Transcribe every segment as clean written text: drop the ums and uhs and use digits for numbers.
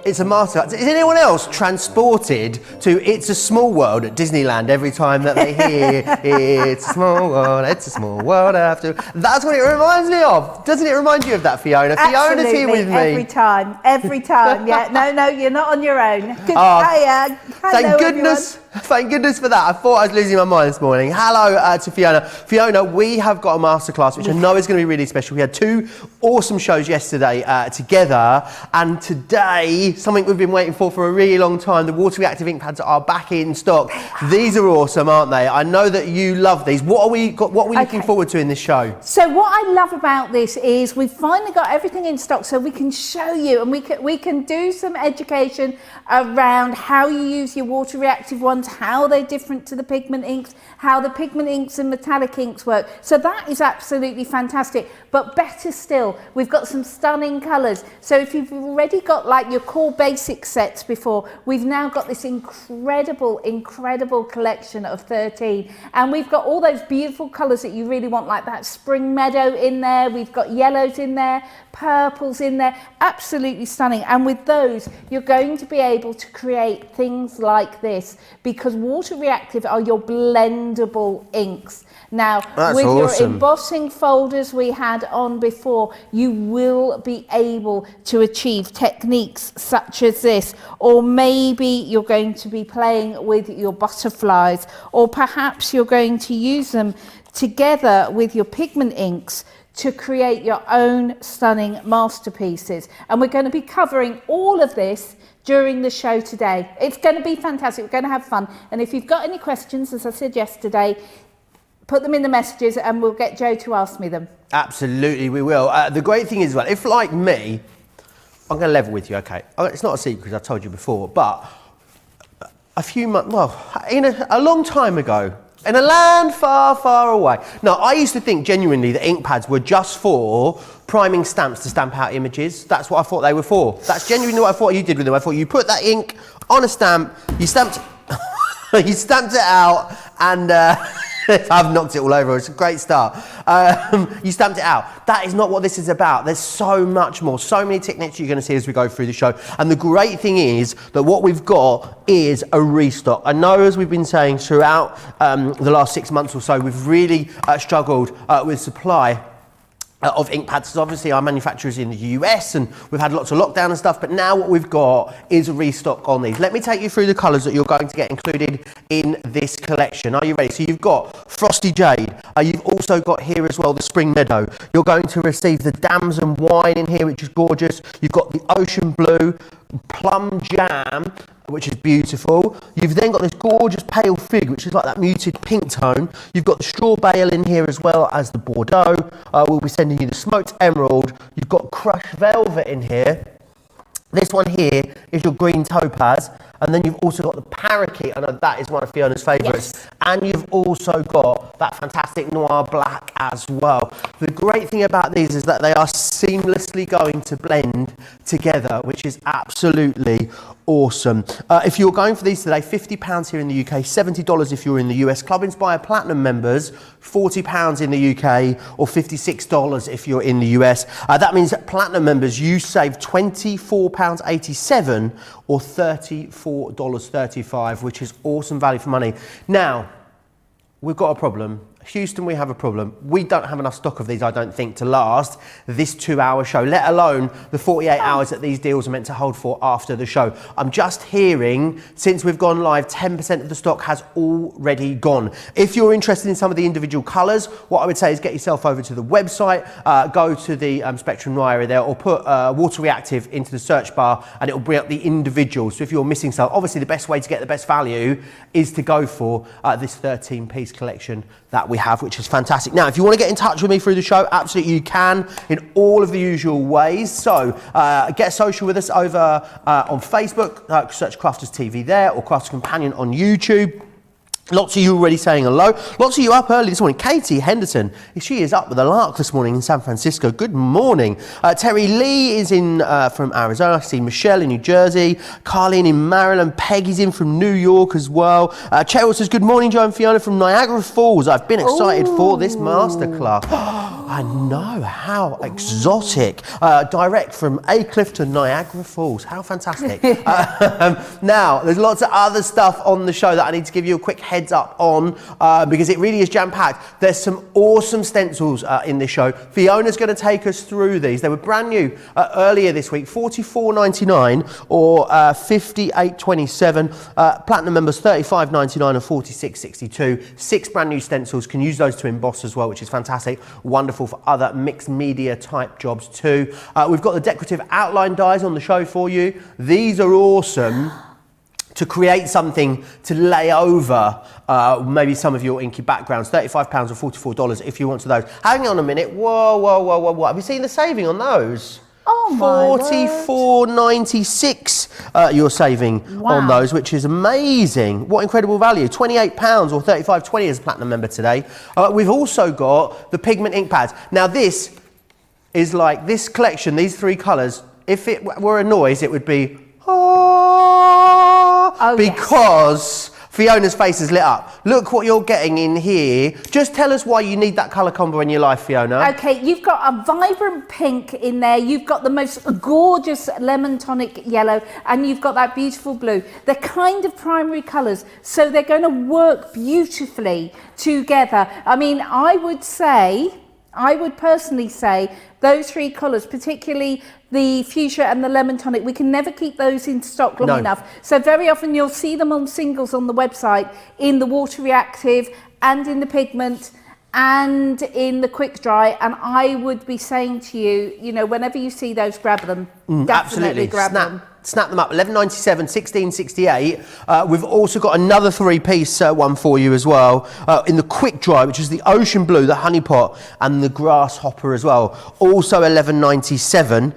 It's a masterclass. Is anyone else transported to It's a Small World at Disneyland every time that they hear It's a small world, it's a small world after? That's what it reminds me of. Doesn't it remind you of that, Fiona? Absolutely, Fiona's here with me. Every time. Yeah, no, you're not on your own. Thank goodness for that. I thought I was losing my mind this morning. Hello to Fiona. Fiona, we have got a masterclass, which I know is going to be really special. We had 2 awesome shows yesterday together, and today, something we've been waiting for a really long time. The Water Reactive Ink pads are back in stock. These are awesome, aren't they? I know that you love these. What are we looking forward to in this show? So what I love about this is we've finally got everything in stock, so we can show you, and we can do some education around how you use your water reactive ones, how they're different to the pigment inks, how the pigment inks and metallic inks work. So that is absolutely fantastic. But better still, we've got some stunning colours. So if you've already got like your core basic sets before, we've now got this incredible collection of 13. And we've got all those beautiful colours that you really want, like that spring meadow in there. We've got yellows in there, purples in there, absolutely stunning. And with those, you're going to be able to create things like this, because water reactive are your blendable inks. Now, with your embossing folders we had on before, you will be able to achieve techniques such as this, or maybe you're going to be playing with your butterflies, or perhaps you're going to use them together with your pigment inks to create your own stunning masterpieces. And we're going to be covering all of this during the show today. It's going to be fantastic. We're going to have fun. And if you've got any questions, as I said yesterday, put them in the messages and we'll get Joe to ask me them. Absolutely, we will. The great thing is, well, if like me, I'm going to level with you, okay? It's not a secret because I told you before, but a few months, a long time ago, in a land far, far away. No, I used to think genuinely that ink pads were just for priming stamps to stamp out images. That's what I thought they were for. That's genuinely what I thought you did with them. I thought you put that ink on a stamp, you stamped, you stamped it out, and I've knocked it all over. It's a great start. You stamped it out. That is not what this is about. There's so much more, so many techniques you're going to see as we go through the show. And the great thing is that what we've got is a restock. I know, as we've been saying throughout the last 6 months or so, we've really struggled with supply of ink pads. So obviously our manufacturers in the US, and we've had lots of lockdown and stuff, but now what we've got is a restock on these. Let me take you through the colours that you're going to get included in this collection. Are you ready? So you've got Frosty Jade, you've also got here as well the Spring Meadow. You're going to receive the Damson Wine in here, which is gorgeous. You've got the Ocean Blue, Plum Jam, which is beautiful. You've then got this gorgeous Pale Fig, which is like that muted pink tone. You've got the Straw Bale in here as well as the Bordeaux. We'll be sending you the Smoked Emerald. You've got Crushed Velvet in here. This one here is your Green Topaz. And then you've also got the Parakeet. I know that is one of Fiona's favourites. Yes. And you've also got that fantastic Noir Black as well. The great thing about these is that they are seamlessly going to blend together, which is absolutely awesome. If you're going for these today, £50 here in the UK, $70 if you're in the US. Club Inspire Platinum members, £40 in the UK, or $56 if you're in the US. That means that Platinum members, you save £24.87 or $34.35, which is awesome value for money. Now, we've got a problem. Houston, we have a problem. We don't have enough stock of these, I don't think, to last this 2-hour show, let alone the 48 hours that these deals are meant to hold for after the show. I'm just hearing, since we've gone live, 10% of the stock has already gone. If you're interested in some of the individual colours, what I would say is get yourself over to the website, go to the Spectrum Noir area there, or put Water Reactive into the search bar, and it will bring up the individuals. So if you're missing some, obviously the best way to get the best value is to go for this 13-piece collection that we have, which is fantastic. Now, if you want to get in touch with me through the show, absolutely you can in all of the usual ways. So get social with us over on Facebook, search Crafters TV there, or Crafters Companion on YouTube. Lots of you already saying hello. Lots of you up early this morning. Katie Henderson, she is up with a lark this morning in San Francisco. Good morning. Terry Lee is in from Arizona. I see Michelle in New Jersey. Carlene in Maryland. Peggy's in from New York as well. Cheryl says, good morning, Joe and Fiona from Niagara Falls. I've been excited for this masterclass. I know, how exotic. Direct from Aycliffe to Niagara Falls. How fantastic. Now, there's lots of other stuff on the show that I need to give you a quick heads up on because it really is jam-packed. There's some awesome stencils in this show. Fiona's going to take us through these. They were brand new earlier this week, $44.99 or $58.27. Platinum members $35.99 and $46.62. 6 brand new stencils. Can use those to emboss as well, which is fantastic. Wonderful for other mixed media type jobs too. We've got the decorative outline dies on the show for you. These are awesome to create something to lay over maybe some of your inky backgrounds. £35 or $44 if you want to those. Hang on a minute. Whoa. Have you seen the saving on those? Oh my $44.96 you're saving on those, which is amazing. What incredible value. £28 or $35.20 as a platinum member today. We've also got the pigment ink pads. Now this is like this collection, these 3 colours, if it were a noise, it would be because Fiona's face is lit up. Look what you're getting in here. Just tell us why you need that colour combo in your life, Fiona. Okay, you've got a vibrant pink in there. You've got the most gorgeous lemon tonic yellow, and you've got that beautiful blue. They're kind of primary colours, so they're going to work beautifully together. I mean, I would personally say those 3 colours, particularly the fuchsia and the lemon tonic, we can never keep those in stock long enough. So very often you'll see them on singles on the website in the water reactive and in the pigment and in the quick dry. And I would be saying to you, you know, whenever you see those, grab them. Definitely grab them. Snap them up. $11.97, $16.68. We've also got another 3-piece one for you as well in the quick dry, which is the ocean blue, the honey pot, and the grasshopper as well. Also $11.97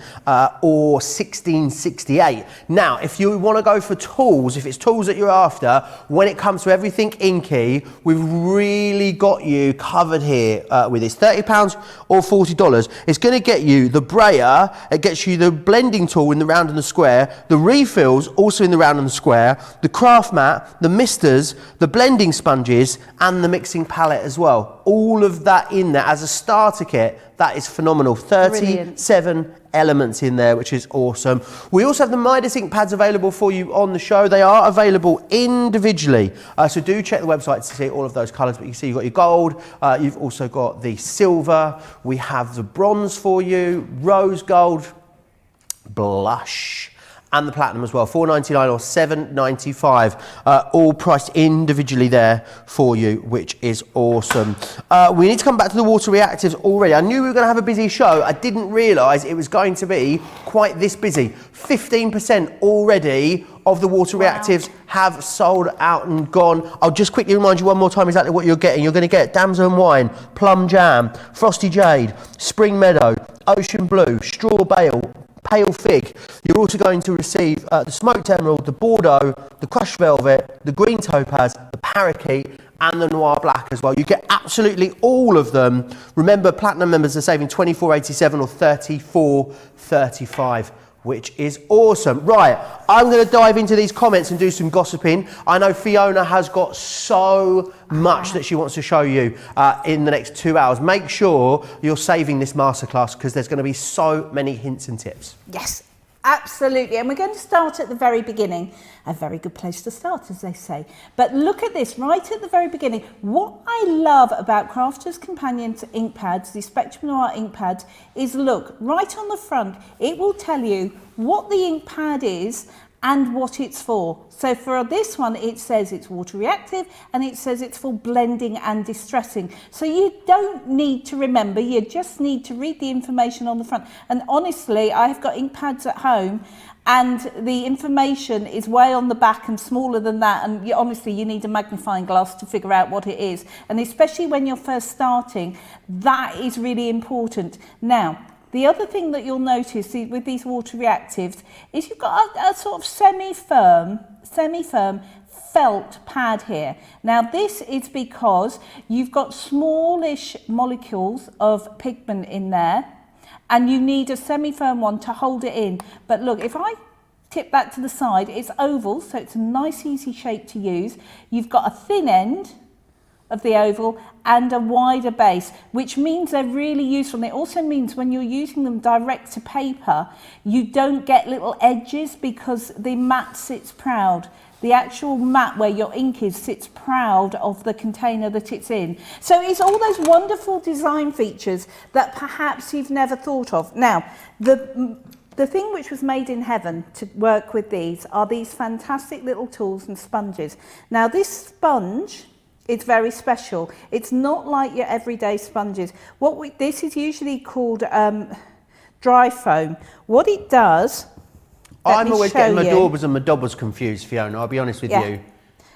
or $16.68. Now, if you want to go for tools, if it's tools that you're after, when it comes to everything inky, we've really got you covered here with this. £30 or $40. It's going to get you the brayer. It gets you the blending tool in the round and the square. The refills also in the round and the square, the craft mat, the misters, the blending sponges, and the mixing palette as well. All of that in there as a starter kit. That is phenomenal. 37 elements in there, which is awesome. We also have the Midas ink pads available for you on the show. They are available individually. So do check the website to see all of those colours. But you can see you've got your gold. You've also got the silver. We have the bronze for you, rose gold, blush, and the platinum as well, $4.99 or $7.95, all priced individually there for you, which is awesome. We need to come back to the water reactives already. I knew we were going to have a busy show. I didn't realise it was going to be quite this busy. 15% already of the water reactives have sold out and gone. I'll just quickly remind you one more time exactly what you're getting. You're going to get damson and wine, plum jam, frosty jade, spring meadow, ocean blue, straw bale, pale fig. You're also going to receive the smoked emerald, the bordeaux, the crushed velvet, the green topaz, the parakeet, and the noir black as well. You get absolutely all of them. Remember, platinum members are saving $24.87 or $34.35. Which is awesome. Right, I'm going to dive into these comments and do some gossiping. I know Fiona has got so much that she wants to show you in the next 2 hours. Make sure you're saving this masterclass because there's going to be so many hints and tips. Yes, absolutely. And we're going to start at the very beginning. A very good place to start, as they say. But look at this, right at the very beginning. What I love about Crafters Companions ink pads, the Spectrum Noir ink pads, is look, right on the front, it will tell you what the ink pad is and what it's for. So for this one, it says it's water reactive and it says it's for blending and distressing. So you don't need to remember, you just need to read the information on the front. And honestly, I've got ink pads at home and the information is way on the back and smaller than that, and honestly you need a magnifying glass to figure out what it is, and especially when you're first starting, that is really important. Now, the other thing that you'll notice with these water reactives is you've got a sort of semi-firm felt pad here. Now this is because you've got smallish molecules of pigment in there, and you need a semi-firm one to hold it in. But look, if I tip that to the side, it's oval, so it's a nice easy shape to use. You've got a thin end of the oval and a wider base, which means they're really useful. And it also means when you're using them direct to paper, you don't get little edges because the mat sits proud. The actual mat where your ink is sits proud of the container that it's in. So it's all those wonderful design features that perhaps you've never thought of. Now, the thing which was made in heaven to work with these are these fantastic little tools and sponges. Now, this sponge is very special. It's not like your everyday sponges. This is usually called dry foam. What it does... I'm always getting my daubers and my dobbers confused, Fiona, I'll be honest with you.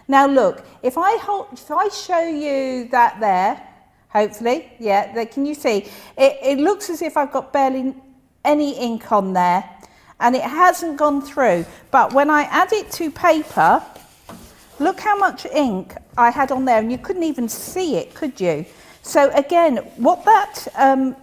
Now look, if I show you that there, hopefully, can you see? It looks as if I've got barely any ink on there, and it hasn't gone through. But when I add it to paper, look how much ink I had on there, and you couldn't even see it, could you? So again, what that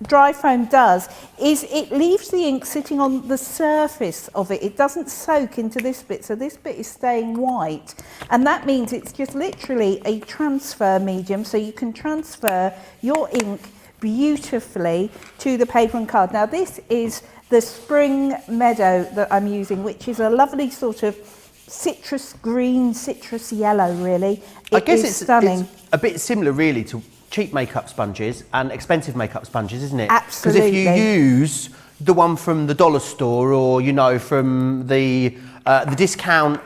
dry foam does is it leaves the ink sitting on the surface of it. It doesn't soak into this bit, so this bit is staying white, and that means it's just literally a transfer medium, so you can transfer your ink beautifully to the paper and card. Now this is the Spring Meadow that I'm using, which is a lovely sort of citrus green, citrus yellow really. I guess it's stunning. It's a bit similar really to cheap makeup sponges and expensive makeup sponges, isn't it? Absolutely. Because if you use the one from the dollar store, or you know, from the discount,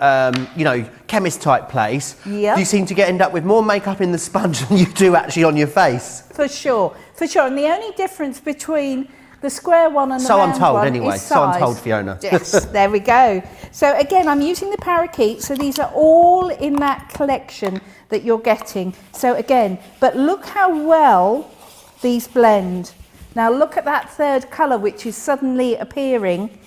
you know, chemist type place, you seem to end up with more makeup in the sponge than you do actually on your face. For sure, for sure. And the only difference between the square one and the round one is size. So I'm told anyway. So I'm told, Fiona. Yes, there we go. So again, I'm using the parakeet. So these are all in that collection that you're getting. So again, but look how well these blend. Now look at that third colour, which is suddenly appearing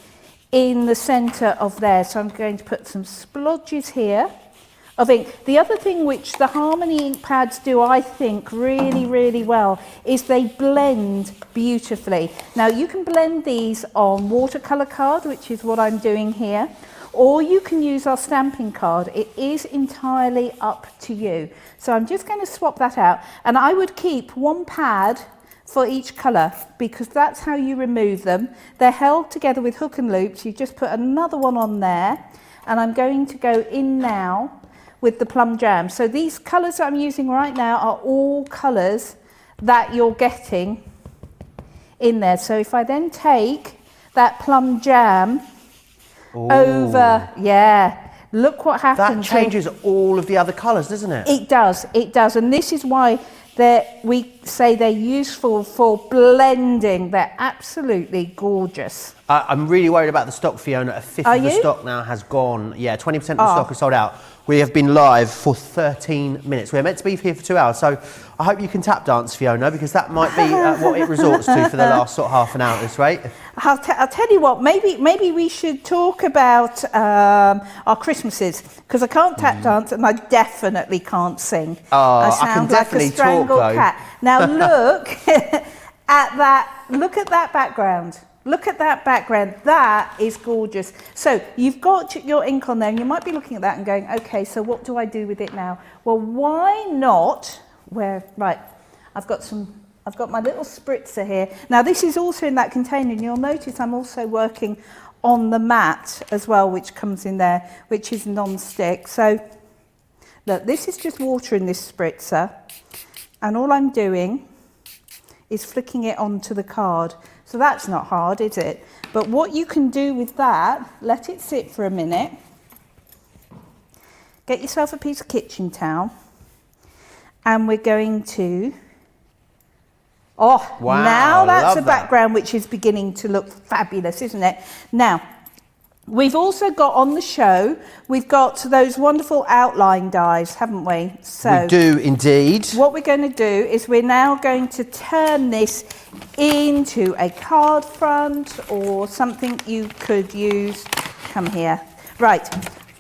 in the centre of there. So I'm going to put some splodges here of ink. The other thing which the Harmony ink pads do, I think, really, really well, is they blend beautifully. Now you can blend these on watercolour card, which is what I'm doing here, or you can use our stamping card. It is entirely up to you. So I'm just going to swap that out, and I would keep one pad for each colour, because that's how you remove them. They're held together with hook and loops. You just put another one on there, and I'm going to go in now with the plum jam. So these colours that I'm using right now are all colours that you're getting in there. So if I then take that plum jam over, look what happens. That changes all of the other colours, doesn't it? It does, and this is why we say they're useful for blending. They're absolutely gorgeous. I'm really worried about the stock, Fiona. A fifth of the stock now has gone. Yeah, 20% of the stock is sold out. We have been live for 13 minutes. We're meant to be here for 2 hours, so I hope you can tap dance, Fiona, because that might be what it resorts to for the last sort of half an hour at this rate. I'll tell you what, maybe we should talk about our Christmases, because I can't tap dance and I definitely can't sing. I sound like a strangled cat. Now look at that. Look at that background. Look at that background. That is gorgeous. So you've got your ink on there, and you might be looking at that and going, okay, so what do I do with it now? Well, why not? Right, I've got my little spritzer here. Now this is also in that container, and you'll notice I'm also working on the mat as well, which comes in there, which is non-stick. So look, this is just water in this spritzer, and all I'm doing is flicking it onto the card. So that's not hard, is it? But what you can do with that, let it sit for a minute. Get yourself a piece of kitchen towel, and we're going to... Oh, wow, now that's a background which is beginning to look fabulous, isn't it? Now, we've also got on the show, we've got those wonderful outline dies, haven't we? So we do indeed. What we're going to do is we're now going to turn this into a card front or something you could use. Come here. Right,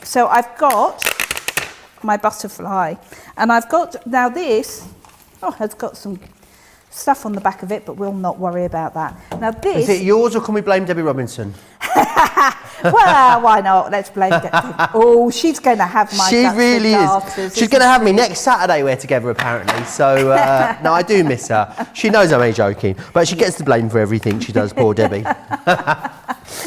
so I've got my butterfly, and I've got, now this, has got some stuff on the back of it, but we'll not worry about that. Now this... Is it yours, or can we blame Debbie Robinson? Well, why not? Let's blame Debbie. Oh, she's going to have my She guts really for is. darters, She's going to have me next Saturday. We're together apparently. So no, I do miss her. She knows I'm only joking, but she gets the blame for everything she does. Poor Debbie.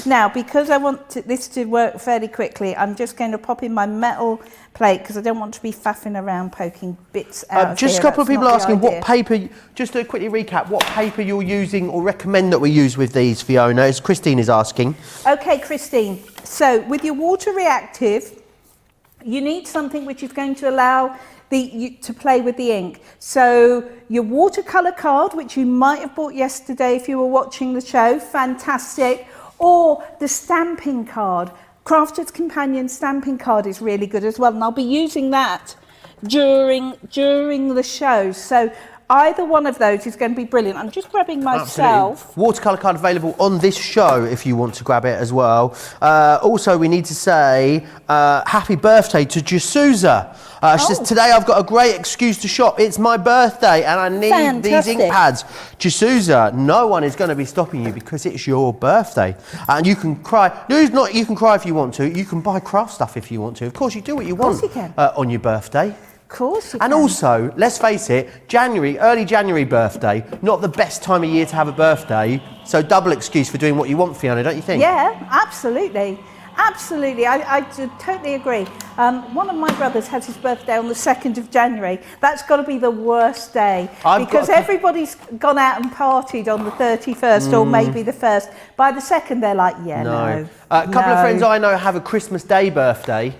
Now, because I want this to work fairly quickly, I'm just going to pop in my metal plate because I don't want to be faffing around poking bits out of Just here. a couple of That's people not the asking what idea. paper, just to quickly recap, what paper you're using or recommend that we use with these, Fiona, as Christine is asking. Okay, Christine. So with your water reactive, you need something which is going to allow to play with the ink. So your watercolour card, which you might have bought yesterday if you were watching the show, fantastic. Or the stamping card. Crafter's Companion stamping card is really good as well, and I'll be using that during the show. So either one of those is going to be brilliant. I'm just grabbing myself. Absolutely. Watercolour card available on this show if you want to grab it as well. Also, we need to say happy birthday to J'Souza. She says, today I've got a great excuse to shop. It's my birthday and I need these ink pads. J'Souza, no one is going to be stopping you because it's your birthday. And you can cry. No, it's not. You can cry if you want to. You can buy craft stuff if you want to. Of course, you do what you want on your birthday. Of course you can. And also, let's face it, early January birthday, not the best time of year to have a birthday. So double excuse for doing what you want, Fiona, don't you think? Yeah, absolutely. Absolutely, I totally agree. One of my brothers has his birthday on the 2nd of January. That's got to be the worst day because everybody's gone out and partied on the 31st or maybe the 1st. By the 2nd, they're like, no. A couple of friends I know have a Christmas Day birthday,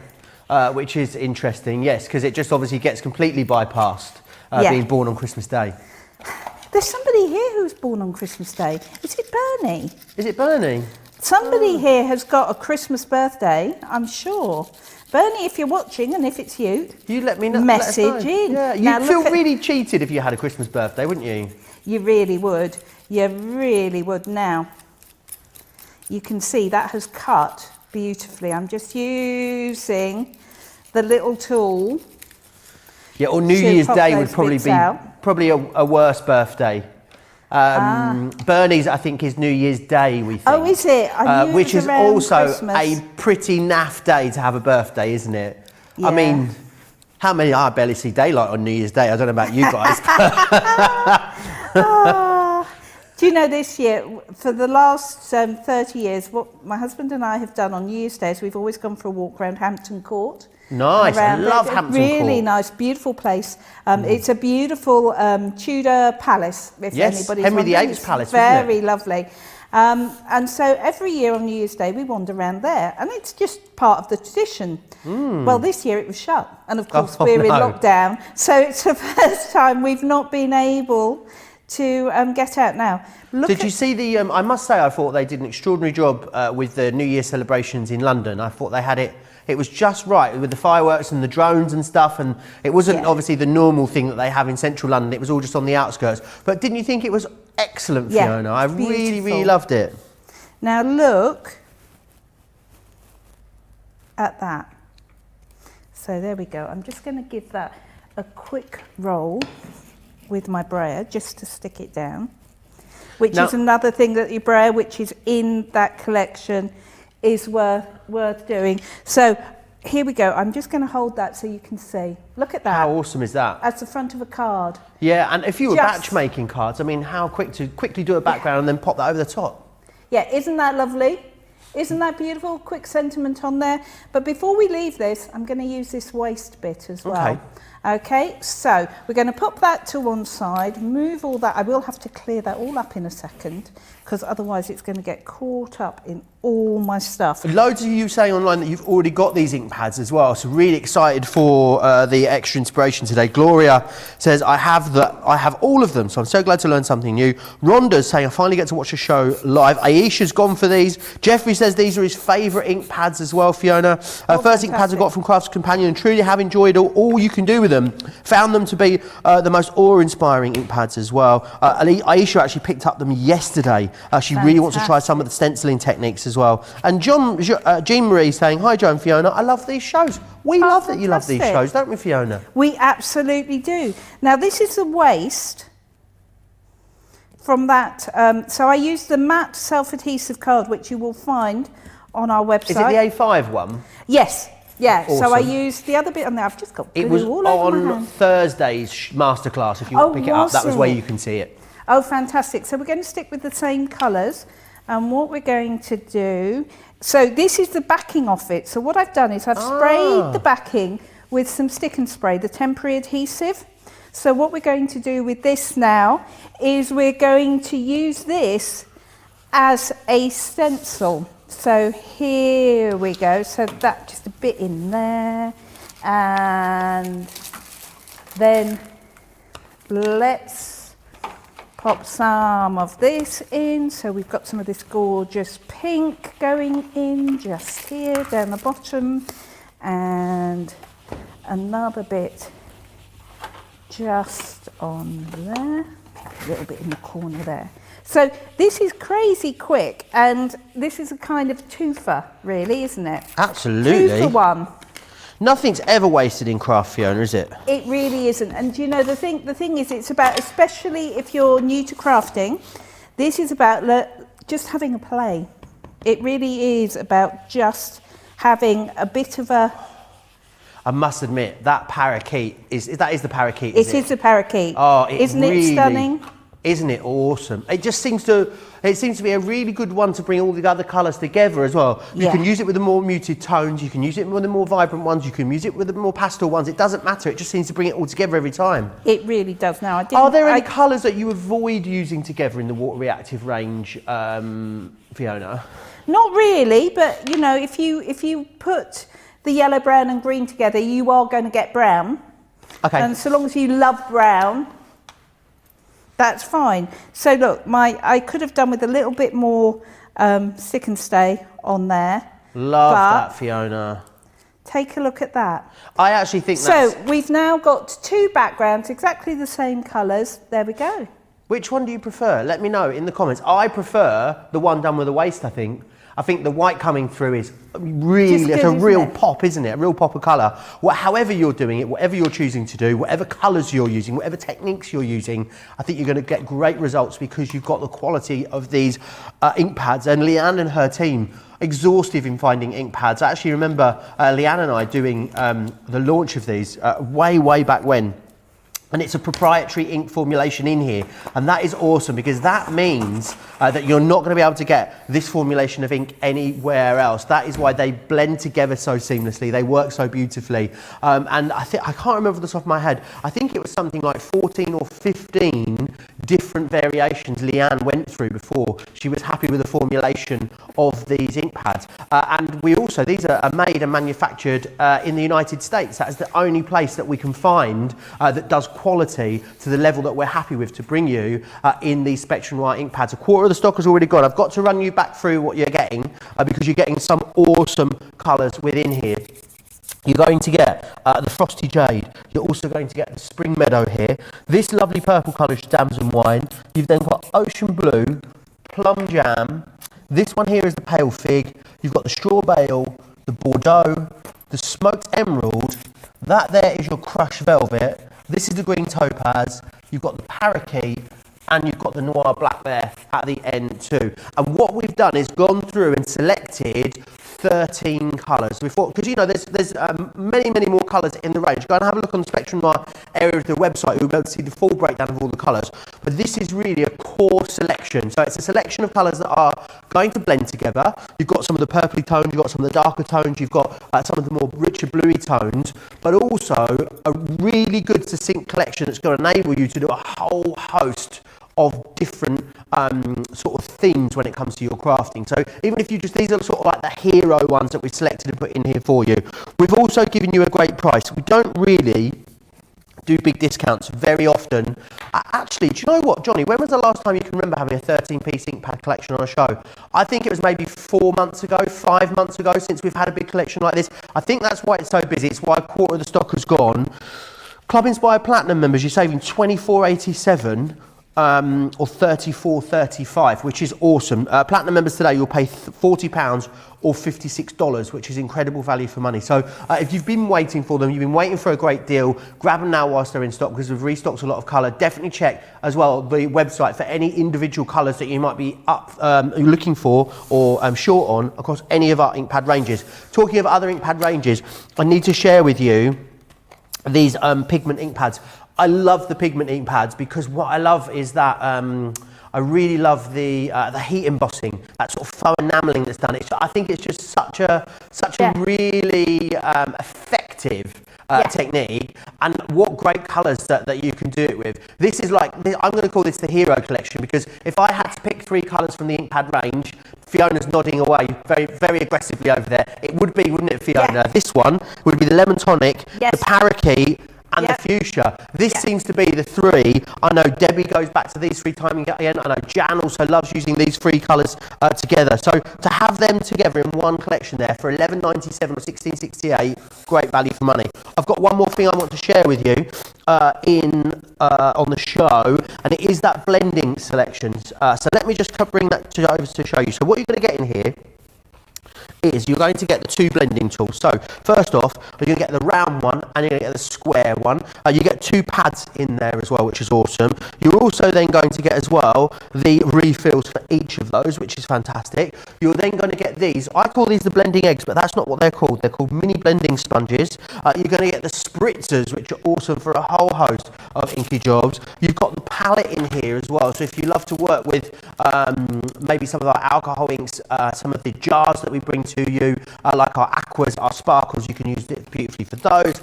which is interesting, yes, because it just obviously gets completely bypassed being born on Christmas Day. There's somebody here who's born on Christmas Day. Is it Bernie? Is it Bernie? Somebody here has got a Christmas birthday, I'm sure. Bernie, if you're watching and if it's you, let me know. Message in. Yeah, you'd feel really cheated if you had a Christmas birthday, wouldn't you? You really would. You really would. Now, you can see that has cut beautifully. I'm just using the little tool. Yeah, or New Year's Day would probably be a worse birthday. Bernie's, I think, is New Year's Day, we think. Oh, is it? Which is also Christmas. a pretty naff day to have a birthday, isn't it? Yeah. I mean, I barely see daylight on New Year's Day. I don't know about you guys. Do you know, this year, for the last 30 years, what my husband and I have done on New Year's Day is we've always gone for a walk around Hampton Court. Nice, I love Hampton Court. Really nice, beautiful place. It's a beautiful Tudor palace, if anybody's Henry VIII's palace, wasn't it? Very lovely. And so every year on New Year's Day we wander around there, and it's just part of the tradition. Well, this year it was shut, and of course we're in lockdown, so it's the first time we've not been able to get out now. Did you see the, I must say I thought they did an extraordinary job with the New Year celebrations in London. I thought they had it was just right with the fireworks and the drones and stuff, and it wasn't obviously the normal thing that they have in central London. It was all just on the outskirts. But didn't you think it was excellent, Fiona? I really, really loved it. Now look at that. So there we go. I'm just going to give that a quick roll with my brayer just to stick it down, which is another thing that your brayer, which is in that collection, is worth doing. So here we go. I'm just going to hold that so you can see. Look at that. How awesome is that? That's the front of a card. Yeah, and if you were batch making cards, I mean, how quick to quickly do a background and then pop that over the top. Yeah, isn't that lovely? Isn't that beautiful? Quick sentiment on there. But before we leave this, I'm going to use this waste bit as well. Okay, so we're going to pop that to one side, move all that. I will have to clear that all up in a second because otherwise it's going to get caught up in all my stuff. Loads of you saying online that you've already got these ink pads as well, so really excited for the extra inspiration today. Gloria says, I have all of them, so I'm so glad to learn something new. Rhonda's saying, I finally get to watch a show live. Aisha's gone for these. Jeffrey says these are his favourite ink pads as well, Fiona. First ink pads I got from Crafter's Companion and truly have enjoyed all you can do with them. Found them to be the most awe-inspiring ink pads as well. Aisha actually picked up them yesterday. She really wants to try some of the stenciling techniques as well. And Jean Marie saying, hi Joe and Fiona, I love these shows. We love that you love these shows, don't we, Fiona? We absolutely do. Now this is the waste from that. So I use the matte self-adhesive card, which you will find on our website. Is it the A5 one? Yes. Yeah, Awesome. so I used the other bit on there. I've just got glue It was all over my on hand. Thursday's Masterclass. If you want to pick it up, that was where you can see it. Oh, fantastic. So we're going to stick with the same colours. And what we're going to do, so this is the backing of it. So what I've done is I've sprayed the backing with some stick and spray, the temporary adhesive. So what we're going to do with this now is we're going to use this as a stencil. So here we go. So that just a bit in there. And then let's pop some of this in. So we've got some of this gorgeous pink going in just here down the bottom, and another bit just on there, a little bit in the corner there. So this is crazy quick, and this is a kind of twofer, really, isn't it? Absolutely. 2 for 1. Nothing's ever wasted in craft, Fiona, is it? It really isn't. And you know, the thing is, it's about, especially if you're new to crafting, this is about just having a play. It really is about just having a bit of a... I must admit, that parakeet is the parakeet, It is the parakeet. Oh, isn't it stunning? Isn't it awesome? It just seems to be a really good one to bring all the other colours together as well. You can use it with the more muted tones, you can use it with the more vibrant ones, you can use it with the more pastel ones. It doesn't matter, it just seems to bring it all together every time. It really does now. Are there any colours that you avoid using together in the Water Reactive range, Fiona? Not really, but you know, if you put the yellow, brown and green together, you are going to get brown. Okay. And so long as you love brown, that's fine. So look, I could have done with a little bit more stick and stay on there. Love that, Fiona. Take a look at that. I actually think that's... So we've now got 2 backgrounds, exactly the same colours. There we go. Which one do you prefer? Let me know in the comments. I prefer the one done with the waist, I think. I think the white coming through is really, it's a real pop, isn't it? A real pop of colour. However you're doing it, whatever you're choosing to do, whatever colours you're using, whatever techniques you're using, I think you're going to get great results because you've got the quality of these ink pads. And Leanne and her team, exhaustive in finding ink pads. I actually remember Leanne and I doing the launch of these way back when. And it's a proprietary ink formulation in here, and that is awesome because that means that you're not going to be able to get this formulation of ink anywhere else. That is why they blend together so seamlessly, they work so beautifully. And I can't remember off the top of my head, I think it was something like 14 or 15 different variations Leanne went through before she was happy with the formulation of these ink pads. And these are made and manufactured in the United States. That is the only place that we can find that does quality to the level that we're happy with to bring you in these Spectrum White ink pads. A quarter of the stock has already gone. I've got to run you back through what you're getting because you're getting some awesome colours within here. You're going to get the Frosty Jade. You're also going to get the Spring Meadow here. This lovely purple colour is Damson Wine. You've then got Ocean Blue, Plum Jam. This one here is the Pale Fig. You've got the Straw Bale, the Bordeaux, the Smoked Emerald. That there is your Crushed Velvet. This is the Green Topaz, you've got the Parakeet, and you've got the Noir Black there at the end too. And what we've done is gone through and selected 13 colours. Because you know, there's many more colours in the range. Go and have a look on the Spectrum White area of the website, you'll be able to see the full breakdown of all the colours. But this is really a core selection. So it's a selection of colours that are going to blend together. You've got some of the purpley tones, you've got some of the darker tones, you've got some of the more richer bluey tones, but also a really good succinct collection that's going to enable you to do a whole host of different sort of themes when it comes to your crafting. So even if these are sort of like the hero ones that we've selected and put in here for you. We've also given you a great price. We don't really do big discounts very often. Actually, do you know what, Johnny? When was the last time you can remember having a 13-piece ink pad collection on a show? I think it was maybe 4 months ago, 5 months ago since we've had a big collection like this. I think that's why it's so busy. It's why a quarter of the stock has gone. Club Inspired Platinum members, you're saving $24.87. or $34.35, which is awesome. Platinum members today, you'll pay £40 or $56, which is incredible value for money. So if you've been waiting for them, you've been waiting for a great deal, grab them now whilst they're in stock, because we've restocked a lot of colour. Definitely check as well the website for any individual colours that you might be looking for or short on across any of our ink pad ranges. Talking of other ink pad ranges, I need to share with you these pigment ink pads. I love the pigment ink pads because what I love is that I really love the heat embossing, that sort of faux enamelling that's done. I think it's just such a really effective technique, and what great colours that you can do it with. This is like, I'm going to call this the hero collection, because if I had to pick 3 colours from the ink pad range, Fiona's nodding away very, very aggressively over there. It would be, wouldn't it, Fiona? Yeah. This one would be the lemon tonic, the parakeet, and the fuchsia. This seems to be the 3. I know Debbie goes back to these 3 time again. I know Jan also loves using these 3 colours together. So to have them together in one collection there for $11.97 or $16.68, great value for money. I've got one more thing I want to share with you on the show, and it is that blending selections. So let me just bring that over to show you. So what you're going to get in here is you're going to get the 2 blending tools. So first off, you're going to get the round one and you're going to get the square one. You get 2 pads in there as well, which is awesome. You're also then going to get as well the refills for each of those, which is fantastic. You're then going to get these. I call these the blending eggs, but that's not what they're called. They're called mini blending sponges. You're going to get the spritzers, which are awesome for a whole host of inky jobs. You've got the palette in here as well. So if you love to work with maybe some of our alcohol inks, some of the jars that we bring to you, like our aquas, our sparkles, you can use it beautifully for those.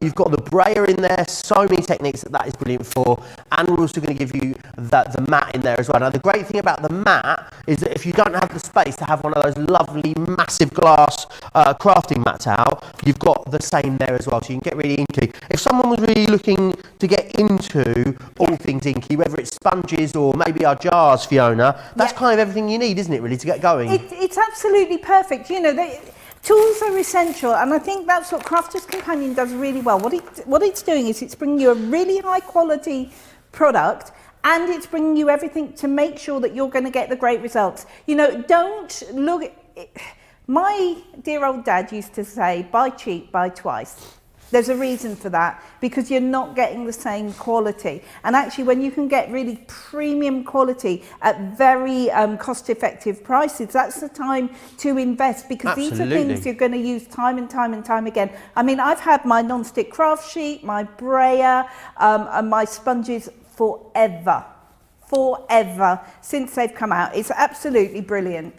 You've got the brayer in there, so many techniques that is brilliant for, and we're also going to give you the matte in there as well. Now the great thing about the matte is that if you don't have the space to have one of those lovely massive glass crafting mats out, you've got the same there as well, so you can get really inky. If someone was really looking to get into all things inky, whether it's sponges or maybe our jars, Fiona, that's kind of everything you need, isn't it, really, to get going? It's absolutely perfect. You know, tools are essential, and I think that's what Crafter's Companion does really well. What it's doing is it's bringing you a really high quality product, and it's bringing you everything to make sure that you're going to get the great results. You know, don't look. My dear old dad used to say, buy cheap, buy twice. There's a reason for that, because you're not getting the same quality. And actually, when you can get really premium quality at very cost-effective prices, that's the time to invest, because these are things you're going to use time and time and time again. I mean, I've had my non-stick craft sheet, my brayer, and my sponges forever since they've come out. It's absolutely brilliant.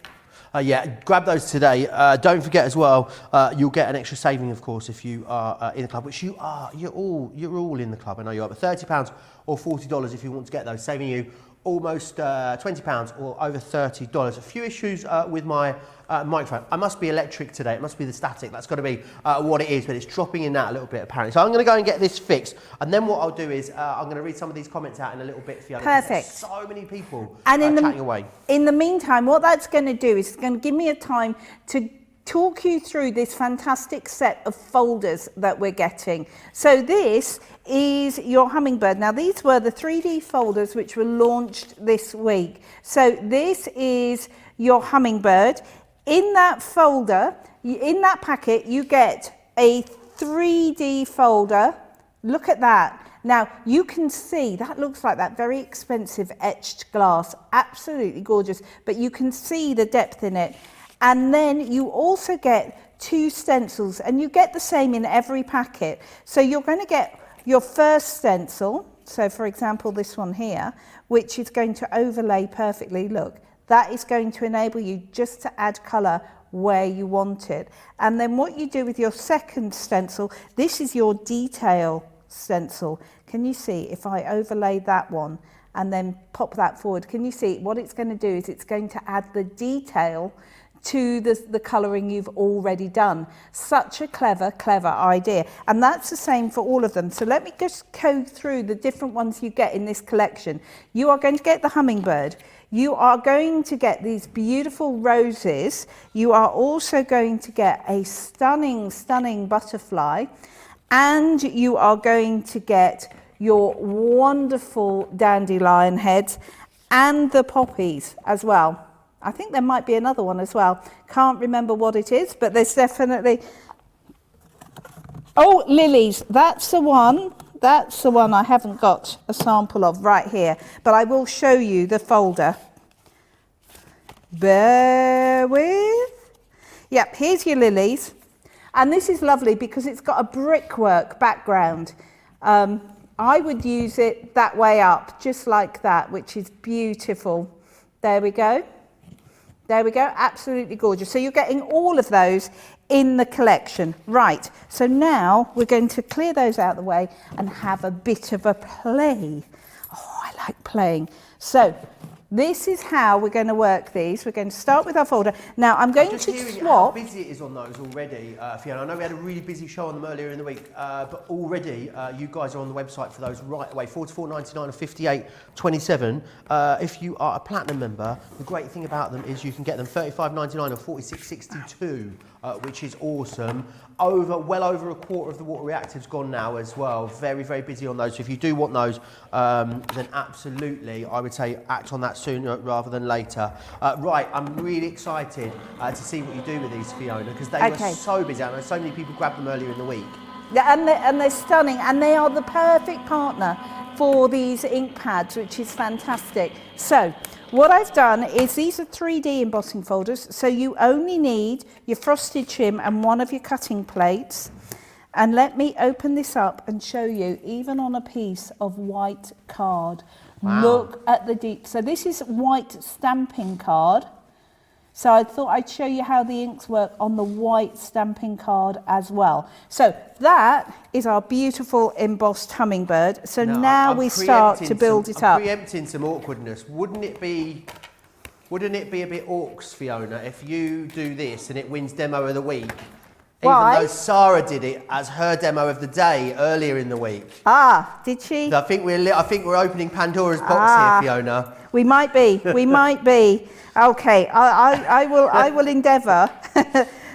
Grab those today. Don't forget as well, you'll get an extra saving, of course, if you are in the club, which you are. You're all in the club. I know you are. But £30 or $40 if you want to get those, saving you almost £20 or over $30. A few issues with my microphone. I must be electric today. It must be the static. That's got to be what it is, but it's dropping in that a little bit apparently. So I'm going to go and get this fixed, and then what I'll do is I'm going to read some of these comments out in a little bit for you. Perfect. So many people chatting away. In the meantime, what that's going to do is it's going to give me a time to talk you through this fantastic set of folders that we're getting. So this is your hummingbird. Now these were the 3D folders which were launched this week. So this is your hummingbird. In that folder, in that packet, you get a 3D folder. Look at that. Now you can see that looks like that very expensive etched glass, absolutely gorgeous, but you can see the depth in it. And then you also get 2 stencils, and you get the same in every packet. So you're going to get your first stencil, so for example this one here, which is going to overlay perfectly. Look, that is going to enable you just to add colour where you want it. And then what you do with your second stencil, this is your detail stencil. Can you see if I overlay that one and then pop that forward? Can you see what it's going to do is it's going to add the detail to the colouring you've already done. Such a clever idea. And that's the same for all of them. So let me just go through the different ones you get in this collection. You are going to get the hummingbird. You are going to get these beautiful roses. You are also going to get a stunning butterfly. And you are going to get your wonderful dandelion heads and the poppies as well. I think there might be another one as well. Can't remember what it is, but there's definitely... Oh, lilies, that's the one. That's the one I haven't got a sample of right here, but I will show you the folder. Bear with. Yep, here's your lilies. And this is lovely because it's got a brickwork background. I would use it that way up, just like that, which is beautiful. There we go. There we go, absolutely gorgeous. So you're getting all of those in the collection. Right, so now we're going to clear those out of the way and have a bit of a play. Oh, I like playing. So this is how we're going to work these. We're going to start with our folder. Now I'm going to swap. How busy it is on those already, Fiona. I know we had a really busy show on them earlier in the week, but already you guys are on the website for those right away. $44.99 and $58.27. If you are a platinum member, the great thing about them is you can get them $35.99 and $46.62, which is awesome. Well over a quarter of the Water Reactive's gone now as well. Very, very busy on those. So if you do want those, then absolutely, I would say act on that sooner rather than later. Right, I'm really excited to see what you do with these, Fiona, because they were so busy. I know so many people grabbed them earlier in the week. Yeah, and they're stunning, and they are the perfect partner for these ink pads, which is fantastic. So what I've done is these are 3D embossing folders, so you only need your frosted shim and one of your cutting plates. And let me open this up and show you, even on a piece of white card. Wow. Look at the deep. So this is white stamping card. So I thought I'd show you how the inks work on the white stamping card as well. So that is our beautiful embossed hummingbird. So now we start to build it up. I'm preempting some awkwardness. Wouldn't it be a bit orcs, Fiona, if you do this and it wins Demo of the Week? Why? Even though Sarah did it as her demo of the day earlier in the week. Ah, did she? I think we're opening Pandora's box here, Fiona. We might be. We might be. Okay, I will endeavour.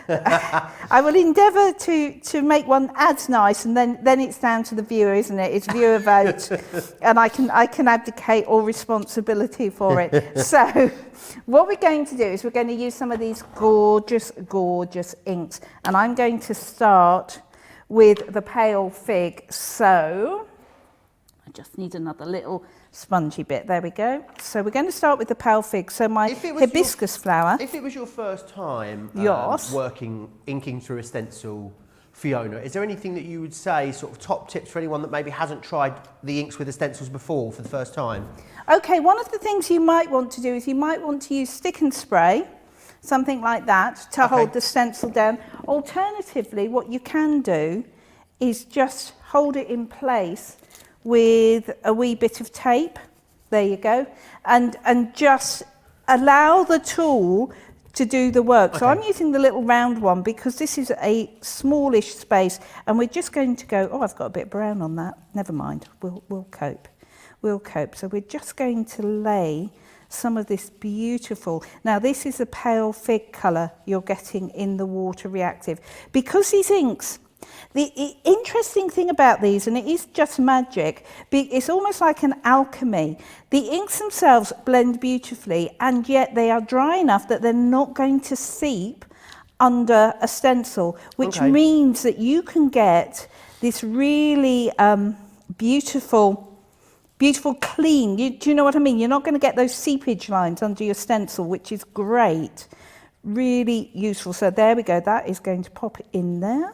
I will endeavour to make one as nice, and then it's down to the viewer, isn't it? It's viewer vote, and I can abdicate all responsibility for it. So what we're going to do is we're going to use some of these gorgeous, gorgeous inks, and I'm going to start with the pale fig. So I just need another little spongy bit. There we go. So we're going to start with the pale fig. So my hibiscus flower. If it was your first time inking through a stencil, Fiona, is there anything that you would say, sort of top tips for anyone that maybe hasn't tried the inks with the stencils before for the first time? Okay, one of the things you might want to do is you might want to use stick and spray, something like that, to hold the stencil down. Alternatively, what you can do is just hold it in place with a wee bit of tape. There you go. And just allow the tool to do the work. So I'm using the little round one because this is a smallish space, and we're just going to go, oh, I've got a bit of brown on that. Never mind, we'll cope. We'll cope. So we're just going to lay some of this beautiful, now this is a pale fig colour you're getting in the Water Reactive. Because these inks, the interesting thing about these, and it is just magic, it's almost like an alchemy. The inks themselves blend beautifully, and yet they are dry enough that they're not going to seep under a stencil, which means that you can get this really beautiful clean. Do you know what I mean? You're not going to get those seepage lines under your stencil, which is great. Really useful. So there we go. That is going to pop in there.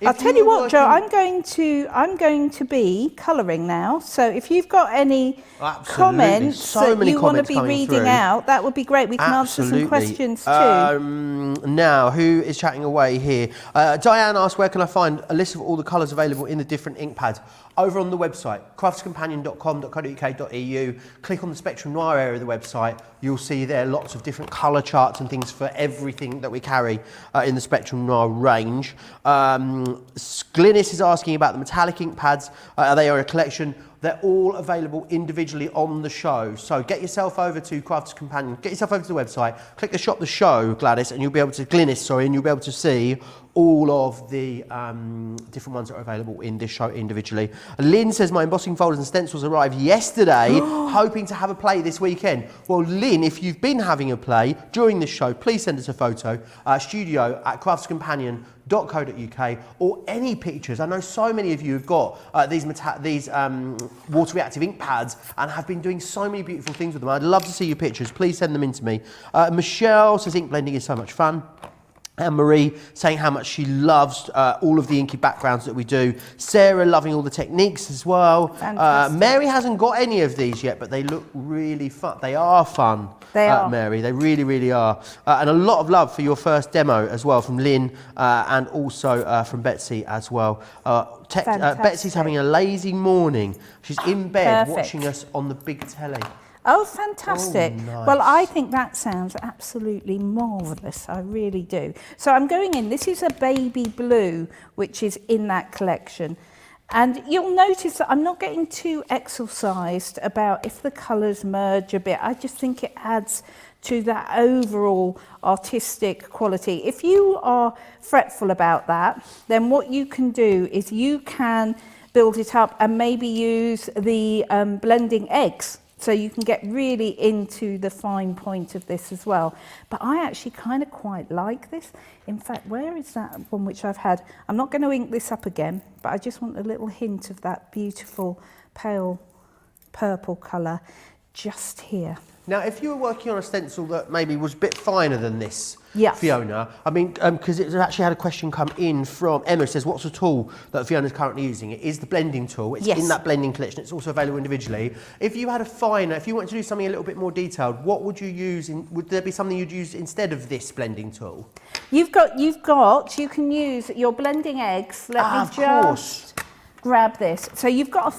I'll tell you what, Joe, I'm going to be colouring now. So if you've got any comments that you want to be reading out, that would be great. We can answer some questions too. Now, who is chatting away here? Diane asked, where can I find a list of all the colours available in the different ink pads? Over on the website, craftscompanion.com.co.uk, click on the Spectrum Noir area of the website. You'll see there lots of different colour charts and things for everything that we carry in the Spectrum Noir range. Glynis is asking about the metallic ink pads. Are they a collection? They're all available individually on the show. So get yourself over to Crafters Companion, get yourself over to the website, click the shop the show, Gladys, and you'll be able to, and you'll be able to see all of the different ones that are available in this show individually. Lynn says, my embossing folders and stencils arrived yesterday, hoping to have a play this weekend. Well, Lynn, if you've been having a play during this show, please send us a photo, studio@crafterscompanion.co.uk, or any pictures. I know so many of you have got these water reactive ink pads and have been doing so many beautiful things with them. I'd love to see your pictures. Please send them in to me. Michelle says, ink blending is so much fun. And Marie saying how much she loves all of the inky backgrounds that we do. Sarah loving all the techniques as well. Mary hasn't got any of these yet, but they look really fun. They are fun, Mary. They really, really are. And a lot of love for your first demo as well from Lynn and also from Betsy as well. Betsy's having a lazy morning. She's in bed watching us on the big telly. Oh, fantastic. Oh, nice. Well, I think that sounds absolutely marvellous. I really do. So I'm going in. This is a baby blue, which is in that collection. And you'll notice that I'm not getting too exercised about if the colours merge a bit. I just think it adds to that overall artistic quality. If you are fretful about that, then what you can do is you can build it up and maybe use the blending eggs. So you can get really into the fine point of this as well. But I actually kind of quite like this. In fact, where is that one which I've had? I'm not going to ink this up again, but I just want a little hint of that beautiful pale purple colour just here. Now, if you were working on a stencil that maybe was a bit finer than this, Fiona, I mean, because it actually had a question come in from Emma. It says, what's the tool that Fiona's currently using? It is the blending tool. It's in that blending collection. It's also available individually. If you had a finer, if you wanted to do something a little bit more detailed, what would you use? Would there be something you'd use instead of this blending tool? You can use your blending eggs. Let me just grab this. So you've got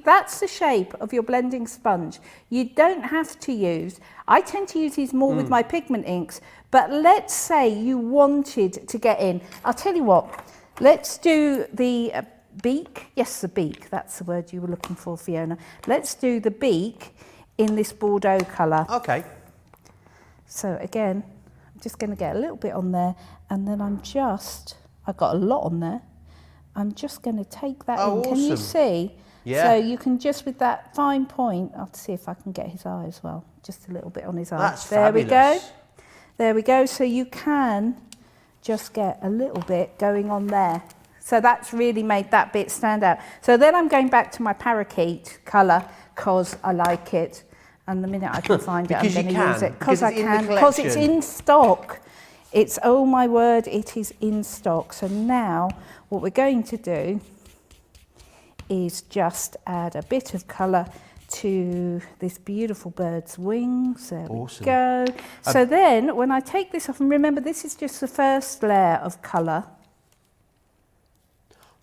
that's the shape of your blending sponge. You don't have to use, I tend to use these more with my pigment inks, but let's say you wanted to get in. I'll tell you what, let's do the beak. Yes, the beak, that's the word you were looking for, Fiona. Let's do the beak in this Bordeaux colour. Okay. So again, I'm just going to get a little bit on there, and then I've got a lot on there. I'm just going to take that in. Awesome. Can you see? Yeah. So you can just, with that fine point, I'll see if I can get his eye as well. Just a little bit on his eye. That's there fabulous. We go. There we go. So you can just get a little bit going on there. So that's really made that bit stand out. So then I'm going back to my parakeet colour because I like it. And the minute I can find it, I'm going to use it. Because I can. Because it's in stock. It's, oh my word, it is in stock. So now what we're going to do is just add a bit of colour to this beautiful bird's wings. There we go. So then when I take this off, and remember this is just the first layer of colour.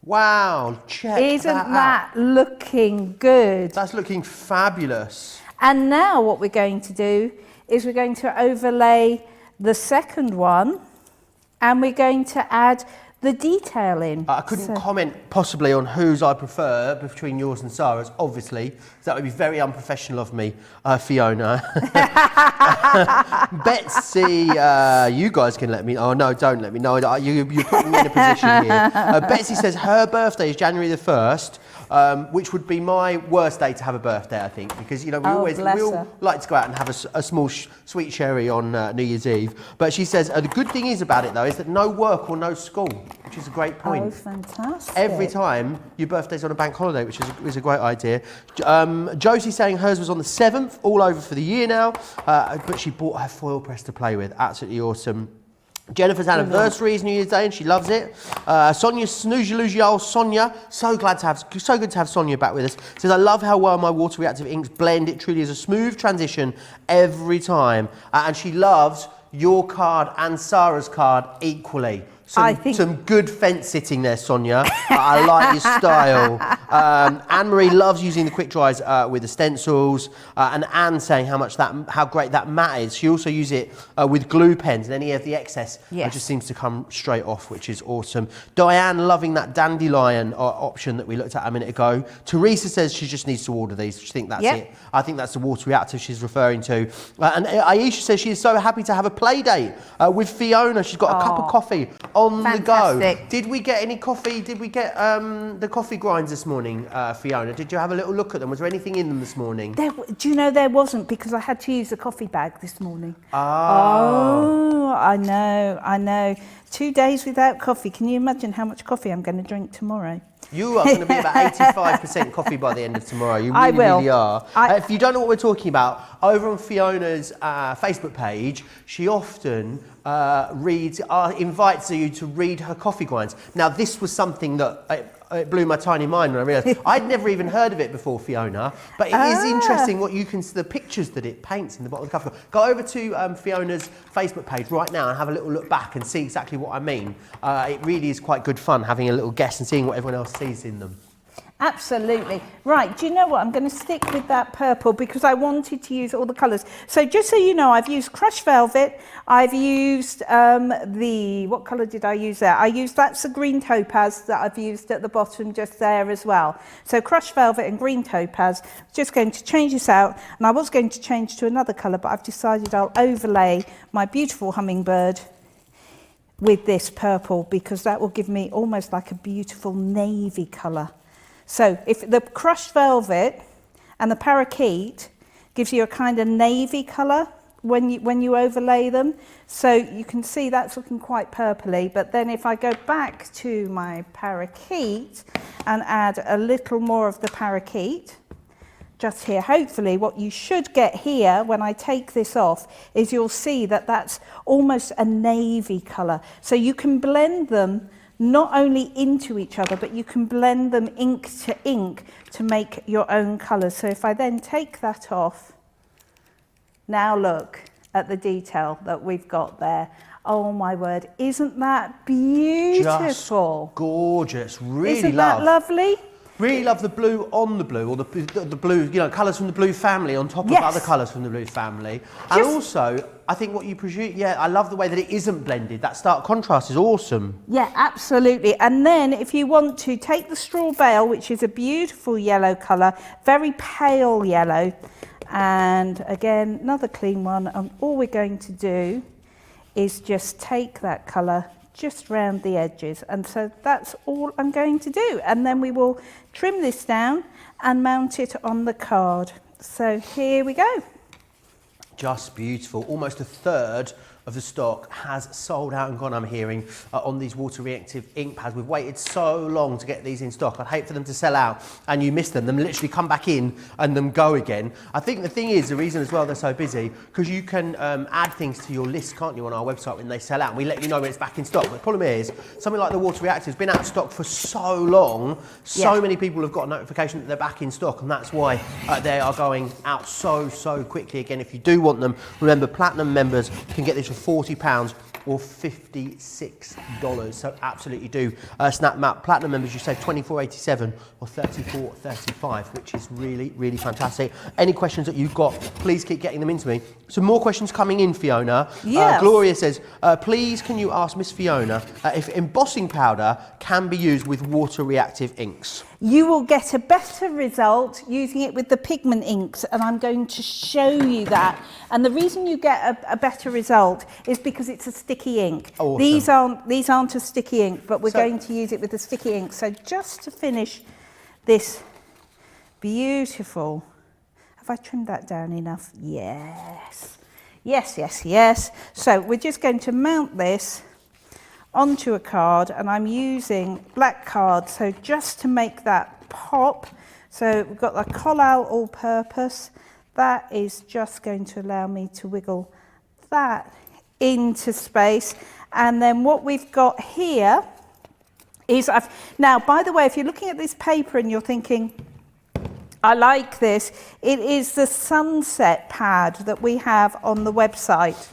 Wow, check Isn't that looking good? That's looking fabulous. And now what we're going to do is we're going to overlay the second one, and we're going to add the detail in. I couldn't comment possibly on whose I prefer between yours and Sarah's, obviously. That would be very unprofessional of me, Fiona. Betsy, you guys can let me, oh no, don't let me know. You're putting me in a position here. Betsy says her birthday is January the 1st. Which would be my worst day to have a birthday, I think, because we all like to go out and have a small sweet sherry on New Year's Eve. But she says the good thing is about it though is that no work or no school, which is a great point. Oh, fantastic! Every time your birthday's on a bank holiday, which is a great idea. Josie's saying hers was on the 7th, all over for the year now, but she bought her foil press to play with. Absolutely awesome. Jennifer's anniversary is New Year's Day and she loves it. Sonia Snoojalujial, Sonia, so good to have Sonia back with us. Says, I love how well my water reactive inks blend. It truly is a smooth transition every time. And she loves your card and Sarah's card equally. Some good fence sitting there, Sonia. I like your style. Anne-Marie loves using the quick dries with the stencils, and Anne saying how great that mat is. She also uses it with glue pens, and any of the excess just seems to come straight off, which is awesome. Diane loving that dandelion option that we looked at a minute ago. Teresa says she just needs to order these. She thinks that's it. I think that's the Water Reactive she's referring to. And Aisha says she is so happy to have a play date with Fiona. She's got a cup of coffee on the go. Did we get any coffee? Did we get the coffee grinds this morning, Fiona? Did you have a little look at them? Was there anything in them this morning? Do you know there wasn't, because I had to use a coffee bag this morning. Oh, I know. 2 days without coffee. Can you imagine how much coffee I'm going to drink tomorrow? You are going to be about 85% coffee by the end of tomorrow. You really are. If you don't know what we're talking about, over on Fiona's Facebook page, she often invites you to read her coffee grinds. Now, this was something that it blew my tiny mind when I realised I'd never even heard of it before, Fiona. But it is interesting what you can see, the pictures that it paints in the bottom of the coffee. Go over to Fiona's Facebook page right now and have a little look back and see exactly what I mean. It really is quite good fun having a little guess and seeing what everyone else sees in them. Absolutely. Right, do you know what? I'm going to stick with that purple because I wanted to use all the colours. So just so you know, I've used crushed velvet. I've used what colour did I use there? That's the green topaz that I've used at the bottom just there as well. So crushed velvet and green topaz. Just going to change this out. And I was going to change to another colour, but I've decided I'll overlay my beautiful hummingbird with this purple because that will give me almost like a beautiful navy colour. So if the crushed velvet and the parakeet gives you a kind of navy colour when you overlay them. So you can see that's looking quite purpley. But then if I go back to my parakeet and add a little more of the parakeet, just here, hopefully what you should get here when I take this off is you'll see that that's almost a navy colour. So you can blend them not only into each other, but you can blend them ink to make your own colours. So if I then take that off, now look at the detail that we've got there. Oh my word, isn't that beautiful? Just gorgeous, really Isn't that lovely? Really love the blue on the blue, or the blue, colours from the blue family on top of other colours from the blue family. And also, I think what you produce, I love the way that it isn't blended. That stark contrast is awesome. Yeah, absolutely. And then if you want to take the straw bale, which is a beautiful yellow colour, very pale yellow, and again, another clean one, and all we're going to do is just take that colour just round the edges, and so that's all I'm going to do, and then we will trim this down and mount it on the card. So here we go. Just beautiful. Almost a third of the stock has sold out and gone, I'm hearing, on these Water Reactive ink pads. We've waited so long to get these in stock. I'd hate for them to sell out and you miss them literally come back in and them go again. I think the thing is, the reason as well they're so busy, because you can add things to your list, can't you, on our website when they sell out. We let you know when it's back in stock. But the problem is, something like the Water Reactive has been out of stock for so long, so many people have got a notification that they're back in stock, and that's why they are going out so quickly. Again, if you do want them, remember, Platinum members can get this for £40 or $56. So absolutely do snap them up. Platinum members, you save $24.87 or $34.35, which is really fantastic. Any questions that you've got, please keep getting them into me. Some more questions coming in, Fiona. Yes. Gloria says, please can you ask Miss Fiona if embossing powder can be used with Water Reactive inks? You will get a better result using it with the pigment inks, and I'm going to show you that. And the reason you get a better result is because it's a sticky ink. Awesome. These aren't a sticky ink, but we're going to use it with the sticky ink. So just to finish this beautiful, have I trimmed that down enough? Yes. So we're just going to mount this onto a card, and I'm using black card, so just to make that pop. So we've got the Collal All Purpose. That is just going to allow me to wiggle that into space. And then what we've got here is, now by the way, if you're looking at this paper and you're thinking, I like this, it is the sunset pad that we have on the website.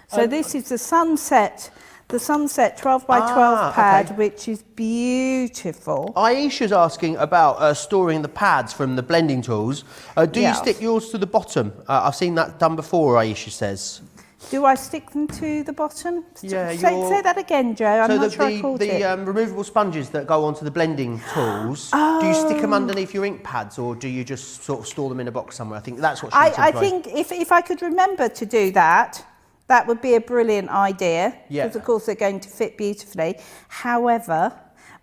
So this is the sunset the Sunset 12 by 12 pad, okay. which is beautiful. Aisha's asking about storing the pads from the blending tools. Do you Yes. stick yours to the bottom? I've seen that done before, Aisha says. Do I stick them to the bottom? Yeah, say that again, Joe. I'm not sure I caught it. The removable sponges that go onto the blending tools, do you stick them underneath your ink pads, or do you just sort of store them in a box somewhere? I think that's what she's I think if I could remember to do that, that would be a brilliant idea. Yeah. Because of course they're going to fit beautifully. However,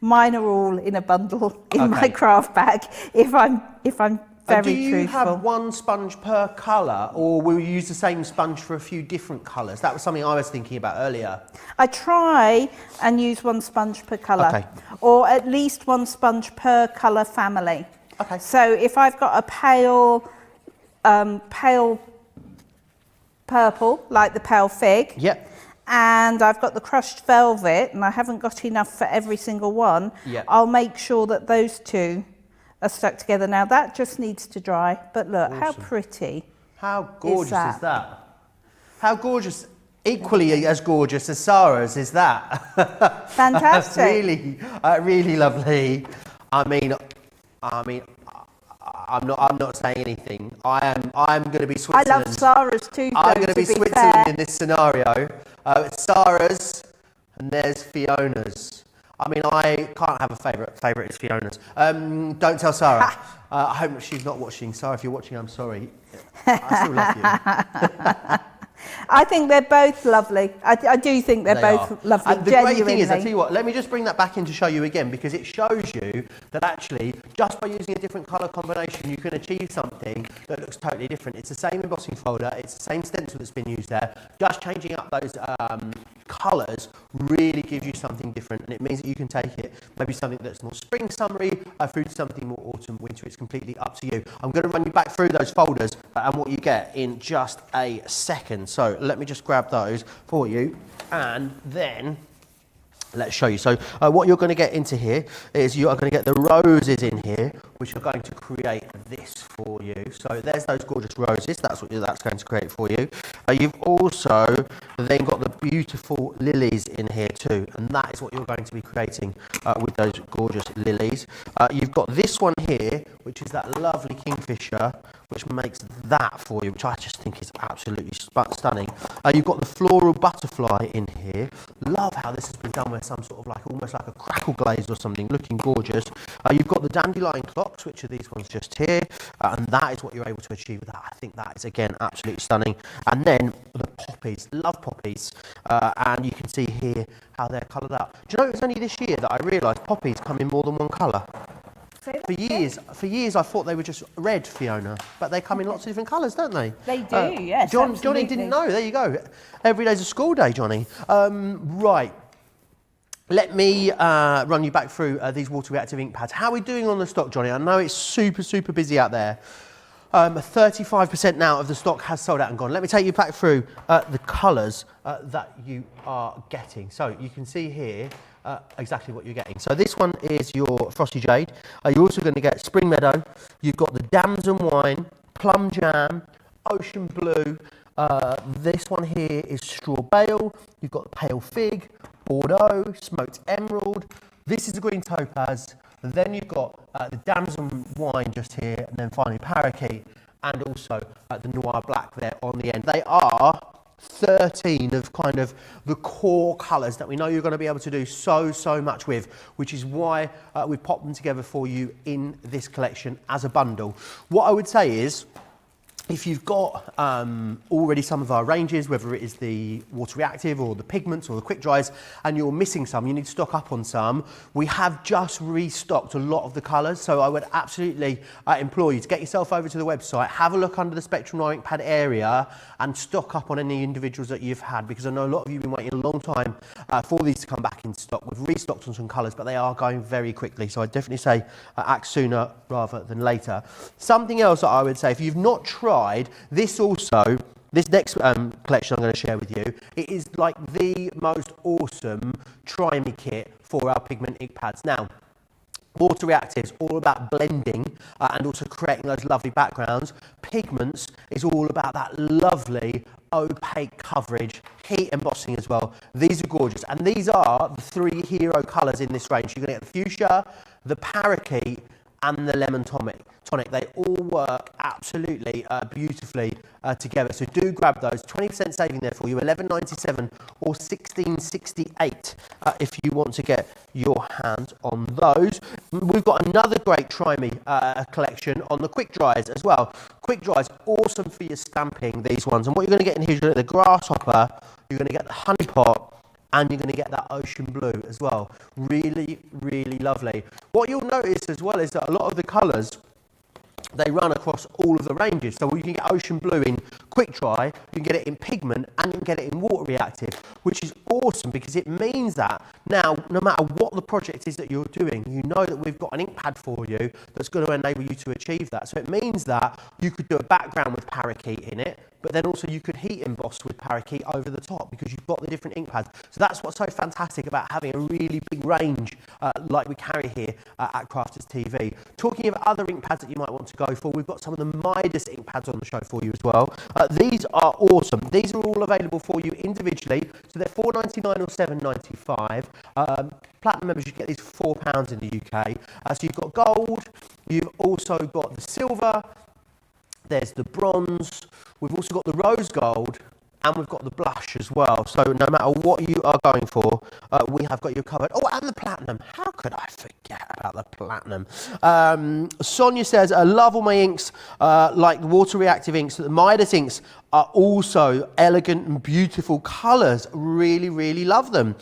mine are all in a bundle in my craft bag. If I'm very do you truthful. have one sponge per colour, or will you use the same sponge for a few different colours? That was something I was thinking about earlier. I try and use one sponge per colour, Okay. or at least one sponge per colour family. Okay. So if I've got a pale purple, like the pale fig, Yep. and I've got the crushed velvet, and I haven't got enough for every single one, Yep. I'll make sure that those two are stuck together. Now that just needs to dry, but look, how pretty. How gorgeous that? is that? How gorgeous, equally as gorgeous as Sarah's is that? Fantastic. That's really, really lovely. I'm not saying anything. I'm going to be I Switzerland. love Sarah's too, though, I'm going to be fair. Switzerland in this scenario. It's Sarah's, and there's Fiona's. I mean, I can't have a favourite. Favourite is Fiona's. Don't tell Sarah. I hope she's not watching. Sarah, if you're watching, I'm sorry. I still love you. I think they're both lovely. I do think they're both lovely, And the genuinely. great thing is, I tell you what, let me just bring that back in to show you again, because it shows you that actually, just by using a different colour combination, you can achieve something that looks totally different. It's the same embossing folder, it's the same stencil that's been used there, just changing up those colours really gives you something different, and it means that you can take it, maybe something that's more spring, summery, through to something more autumn, winter. It's completely up to you. I'm going to run you back through those folders and what you get in just a second. So let me just grab those for you, and then let's show you. So what you're going to get into here is you are going to get the roses in here, which are going to create this for you. So there's those gorgeous roses. That's what that's going to create for you. You've also then got the beautiful lilies in here too, and that is what you're going to be creating with those gorgeous lilies. You've got this one here, which is that lovely kingfisher, which makes that for you, which I just think is absolutely stunning. You've got the floral butterfly in here. Love how this has been done with some sort of like almost like a crackle glaze or something, looking gorgeous. You've got the dandelion clocks, which are these ones just here, and that is what you're able to achieve with that. I think that is again absolutely stunning. And then the poppies, love poppies, and you can see here how they're coloured up. Do you know it was only this year that I realised poppies come in more than one colour? For years, I thought they were just red, Fiona, but they come in lots of different colours, don't they? They do, yes. Johnny didn't know. There you go. Every day's a school day, Johnny. Right. Let me run you back through these water reactive ink pads. How are we doing on the stock, Johnny? I know it's super, super busy out there. 35% now of the stock has sold out and gone. Let me take you back through the colours that you are getting. So you can see here exactly what you're getting. So this one is your Frosty Jade. You're also going to get Spring Meadow. You've got the Damson Wine, Plum Jam, Ocean Blue. This one here is Straw Bale. You've got the Pale Fig, Bordeaux, Smoked Emerald. This is the Green Topaz. And then you've got the Damson Wine just here, and then finally Parakeet, and also the Noir Black there on the end. They are 13 of kind of the core colours that we know you're going to be able to do so much with, which is why we've popped them together for you in this collection as a bundle. What I would say is, if you've got already some of our ranges, whether it is the water reactive or the pigments or the quick dries, and you're missing some, you need to stock up on some. We have just restocked a lot of the colours, so I would absolutely implore you to get yourself over to the website, have a look under the Spectrum Ink Pad area, and stock up on any individuals that you've had, because I know a lot of you have been waiting a long time for these to come back in stock. We've restocked on some colours, but they are going very quickly, so I'd definitely say act sooner rather than later. Something else that I would say, if you've not tried this also, this next collection I'm going to share with you, it is like the most awesome Try Me kit for our pigment ink pads. Now, water reactives all about blending and also creating those lovely backgrounds. Pigments is all about that lovely opaque coverage, heat embossing as well. These are gorgeous, and these are the 3 hero colours in this range. You're going to get the fuchsia, the parakeet, and the lemon tonic. They all work absolutely beautifully together. So do grab those. 20% saving there for you. $11.97 or $16.68 if you want to get your hands on those. We've got another great Try Me collection on the quick dries as well. Quick dries, awesome for your stamping, these ones. And what you're going to get in here is you're going to get the grasshopper, you're going to get the honey pot, and you're going to get that ocean blue as well. Really, really lovely. What you'll notice as well is that a lot of the colours, they run across all of the ranges. So you can get ocean blue in quick dry, you can get it in pigment, and you can get it in water reactive, which is awesome because it means that now, no matter what the project is that you're doing, you know that we've got an ink pad for you that's going to enable you to achieve that. So it means that you could do a background with parakeet in it, but then also you could heat emboss with parakeet over the top because you've got the different ink pads. So that's what's so fantastic about having a really big range like we carry here at Crafters TV. Talking of other ink pads that you might want to go for, we've got some of the Midas ink pads on the show for you as well. These are awesome. These are all available for you individually. So they're $4.99 or $7.95. Platinum members, you get these for £4 in the UK. So you've got gold, you've also got the silver, there's the bronze, we've also got the rose gold, and we've got the blush as well. So no matter what you are going for, we have got you covered. Oh, and the platinum. How could I forget about the platinum? Sonia says, I love all my inks, like the Water Reactive Inks. The Midas inks are also elegant and beautiful colours. Really, really love them.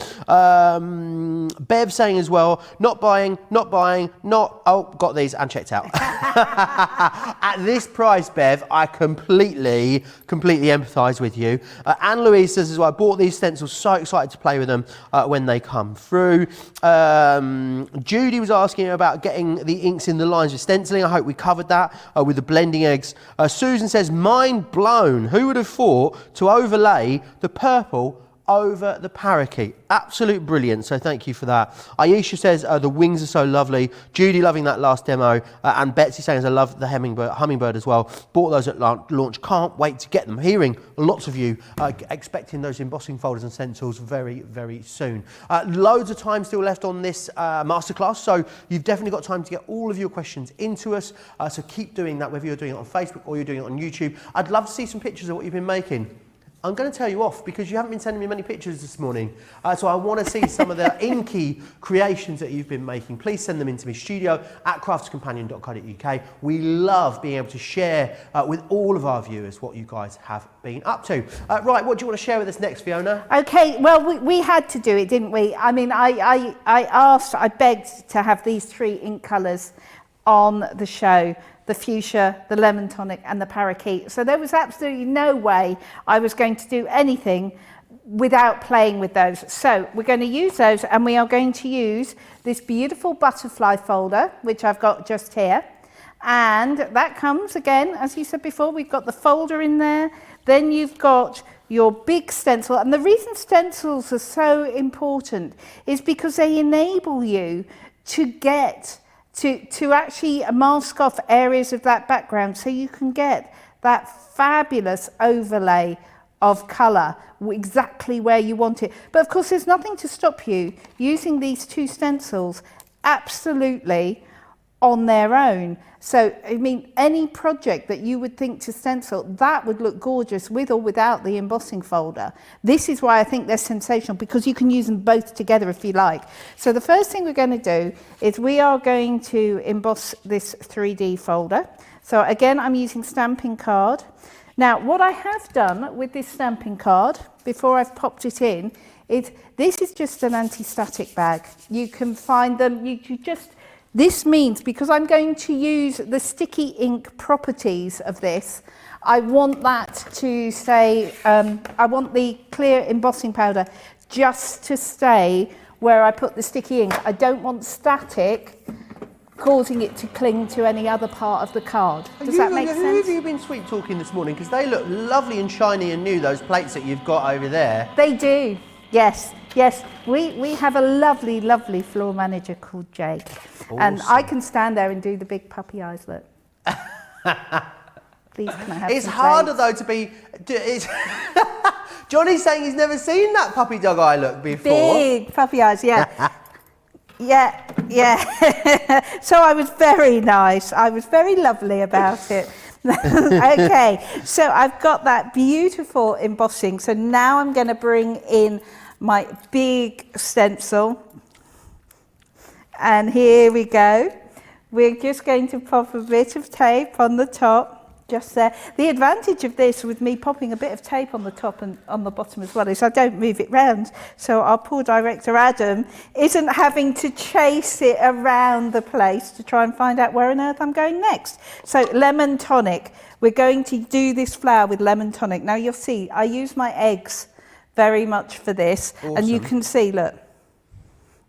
Bev saying as well, not buying, oh, got these and checked out. At this price, Bev, I completely empathise with you. Anne-Louise says as well, I bought these stencils, so excited to play with them when they come through. Judy was asking about getting the inks in the lines with stenciling. I hope we covered that with the blending eggs. Susan says, mind blown. Who would have thought to overlay the purple over the parakeet? Absolute brilliant, so thank you for that. Aisha says the wings are so lovely. Judy loving that last demo, and Betsy saying I love the hummingbird as well. Bought those at launch, can't wait to get them. Hearing lots of you expecting those embossing folders and stencils very, very soon. Loads of time still left on this masterclass, so you've definitely got time to get all of your questions into us, so keep doing that, whether you're doing it on Facebook or you're doing it on YouTube. I'd love to see some pictures of what you've been making. I'm going to tell you off because you haven't been sending me many pictures this morning. So I want to see some of the inky creations that you've been making. Please send them in to me, studio@craftscompanion.co.uk. We love being able to share with all of our viewers what you guys have been up to. Right, what do you want to share with us next, Fiona? Okay, well, we had to do it, didn't we? I mean, I begged to have these 3 ink colours on the show. The fuchsia, the lemon tonic, and the parakeet. So there was absolutely no way I was going to do anything without playing with those. So we're going to use those, and we are going to use this beautiful butterfly folder, which I've got just here. And that comes, again, as you said before, we've got the folder in there. Then you've got your big stencil. And the reason stencils are so important is because they enable you to get to actually mask off areas of that background so you can get that fabulous overlay of colour exactly where you want it. But of course there's nothing to stop you using these 2 stencils absolutely on their own. So I mean, any project that you would think to stencil, that would look gorgeous with or without the embossing folder. This is why I think they're sensational, because you can use them both together if you like. So the first thing we're going to do is we are going to emboss this 3D folder. So again, I'm using stamping card. Now what I have done with this stamping card before I've popped it in is this is just an anti-static bag. You can find them, this means, because I'm going to use the sticky ink properties of this, I want that to stay, I want the clear embossing powder just to stay where I put the sticky ink. I don't want static causing it to cling to any other part of the card. Does that make sense? Who have you been sweet talking this morning? Because they look lovely and shiny and new, those plates that you've got over there. They do, yes. Yes, we have a lovely, lovely floor manager called Jake. Awesome. And I can stand there and do the big puppy eyes, look. Please, can I have It's some harder plates? though to be. It's Johnny's saying he's never seen that puppy dog eye look before. Big puppy eyes, yeah. Yeah. So I was very nice. I was very lovely about it. Okay, so I've got that beautiful embossing. So now I'm going to bring in my big stencil. And here we go. We're just going to pop a bit of tape on the top. Just there. The advantage of this with me popping a bit of tape on the top and on the bottom as well is I don't move it round. So our poor director Adam isn't having to chase it around the place to try and find out where on earth I'm going next. So lemon tonic. We're going to do this flower with lemon tonic. Now you'll see I use my eggs very much for this. Awesome. And you can see, look.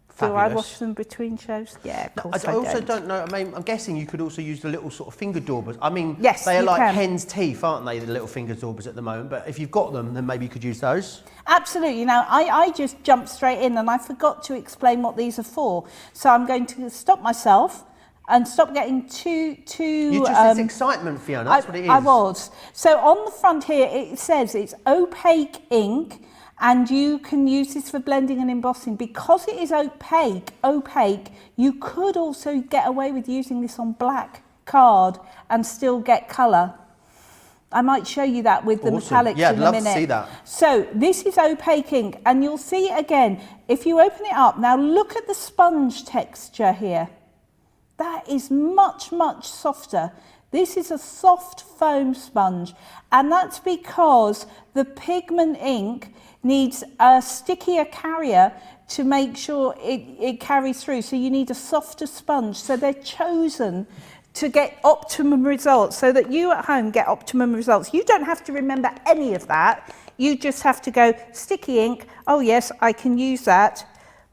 Fabulous. Do I wash them between shows? Yeah, of course I also don't know. I mean, I'm guessing you could also use the little sort of finger daubers. I mean, yes, they are like can. hen's teeth, aren't they? The little finger daubers at the moment. But if you've got them, then maybe you could use those. Absolutely. Now, I just jumped straight in and I forgot to explain what these are for. So I'm going to stop myself and stop getting too. It's excitement, Fiona. That's what it is. I was. So on the front here, it says it's opaque ink. And you can use this for blending and embossing. Because it is opaque, you could also get away with using this on black card and still get colour. I might show you that with the metallics in a minute. Yeah, I'd love to see that. So this is opaque ink, and you'll see it again. If you open it up, now look at the sponge texture here. That is much, much softer. This is a soft foam sponge, and that's because the pigment ink needs a stickier carrier to make sure it carries through. So you need a softer sponge. So they're chosen to get optimum results so that you at home get optimum results. You don't have to remember any of that. You just have to go sticky ink. Oh yes, I can use that.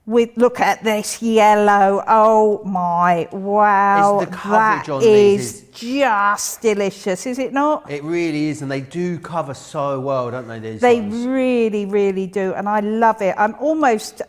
Look at this yellow. Oh my, wow. It's the coverage on these is just delicious, is it not? It really is, and they do cover so well, don't they, these They ones? really, really do, and I love it. I'm almost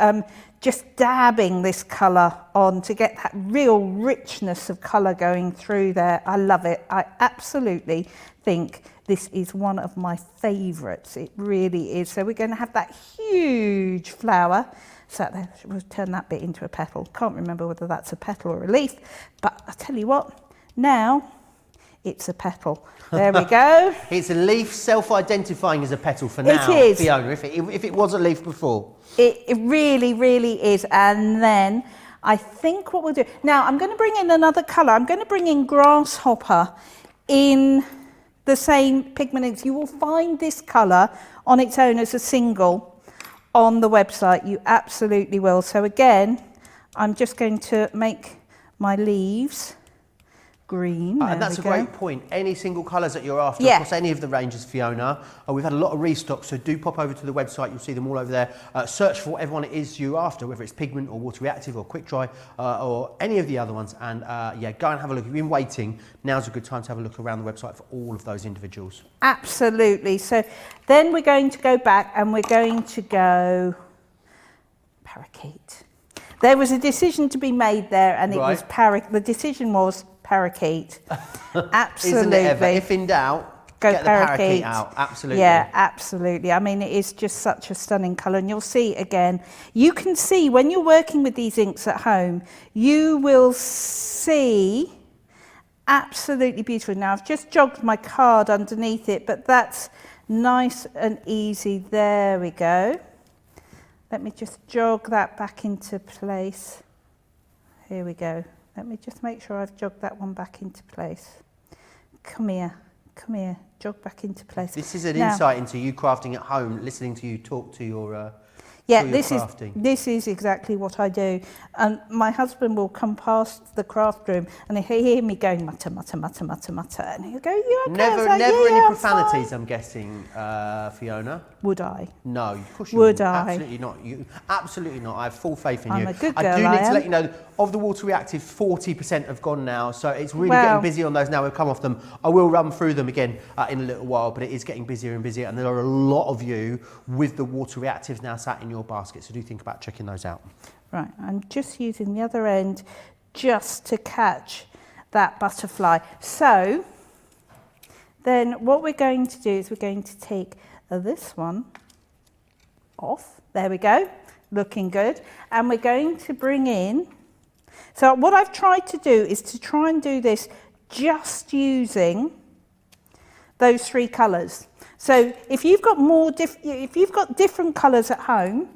just dabbing this colour on to get that real richness of colour going through there. I love it. I absolutely think this is one of my favourites. It really is. So we're going to have that huge flower. So we'll turn that bit into a petal. Can't remember whether that's a petal or a leaf, but I'll tell you what, now it's a petal. There we go. It's a leaf self-identifying as a petal for now, It is. Fiona, if it was a leaf before. It really, really is. And then I think what we'll do, now I'm going to bring in another colour. I'm going to bring in Grasshopper in the same pigment inks. You will find this colour on its own as a single on the website. You absolutely will. So again, I'm just going to make my leaves green. And that's a great point. Any single colours that you're after, Yeah. of course, any of the ranges, Fiona. We've had a lot of restock, so do pop over to the website. You'll see them all over there. Search for whatever one it is you're after, whether it's pigment or water reactive or quick dry or any of the other ones. And yeah, go and have a look. If you've been waiting, now's a good time to have a look around the website for all of those individuals. Absolutely. So then we're going to go back and we're going to go parakeet. There was a decision to be made there, and it was the decision was parakeet. Absolutely. Isn't it ever? If in doubt, go get the parakeet out. Absolutely. Yeah, absolutely. I mean, it is just such a stunning colour, and you'll see again. You can see when you're working with these inks at home, you will see absolutely beautiful. Now, I've just jogged my card underneath it, but that's nice and easy. There we go. Let me just jog that back into place. Here we go. Let me just make sure I've jogged that one back into place. Come here, jog back into place. This is an insight into you crafting at home, listening to you talk to your this is exactly what I do. And my husband will come past the craft room and he'll hear me going mutter, mutter, mutter, mutter, mutter. And he'll go, you okay? Never like, any I'm profanities, fine. I'm guessing, Fiona. Would I? No, of course you Would wouldn't. I? Absolutely not. You absolutely not. I have full faith in you. I'm a good I girl, do need I to am. let you know, of the Water Reactive, 40% have gone now, so it's really Well, getting busy on those now. We've come off them. I will run through them again in a little while, but it is getting busier and busier, and there are a lot of you with the Water Reactives now sat in your basket, so do think about checking those out. Right, I'm just using the other end just to catch that butterfly. So then what we're going to do is we're going to take this one off. There we go, looking good. And we're going to bring in, so what I've tried to do is to try and do this just using those 3 colours. So if you've got different colours at home,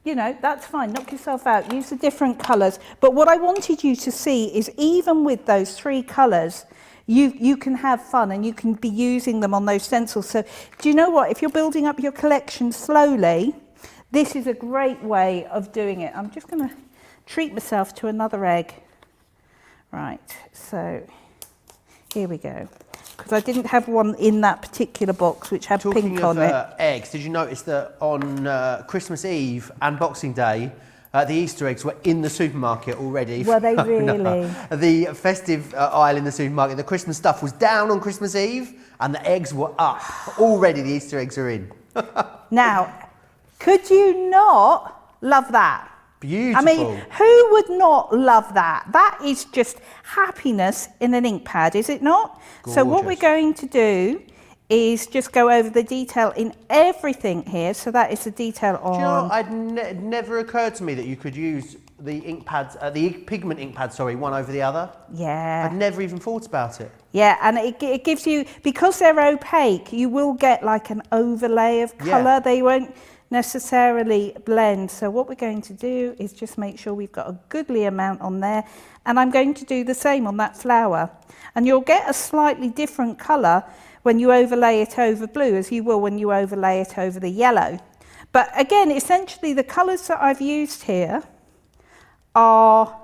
you know, that's fine, knock yourself out, use the different colours. But what I wanted you to see is even with those 3 colours, you can have fun and you can be using them on those stencils. So do you know what, if you're building up your collection slowly, this is a great way of doing it. I'm just going to treat myself to another egg. Right, so here we go. Because I didn't have one in that particular box which had pink on it. Talking of eggs, did you notice that on Christmas Eve and Boxing Day, the Easter eggs were in the supermarket already? Were they really? No. The festive aisle in the supermarket, the Christmas stuff was down on Christmas Eve and the eggs were up. Already the Easter eggs are in. Now, could you not love that? Beautiful. I mean, who would not love that? That is just happiness in an ink pad, is it not? Gorgeous. So what we're going to do is just go over the detail in everything here. So that is the detail on... Do you know, it never occurred to me that you could use the ink pads, the pigment ink pads, sorry, one over the other. Yeah. I'd never even thought about it. Yeah, and it gives you, because they're opaque, you will get like an overlay of colour. Yeah. They won't necessarily blend. So what we're going to do is just make sure we've got a goodly amount on there, and I'm going to do the same on that flower, and you'll get a slightly different colour when you overlay it over blue as you will when you overlay it over the yellow. But again, essentially the colours that I've used here are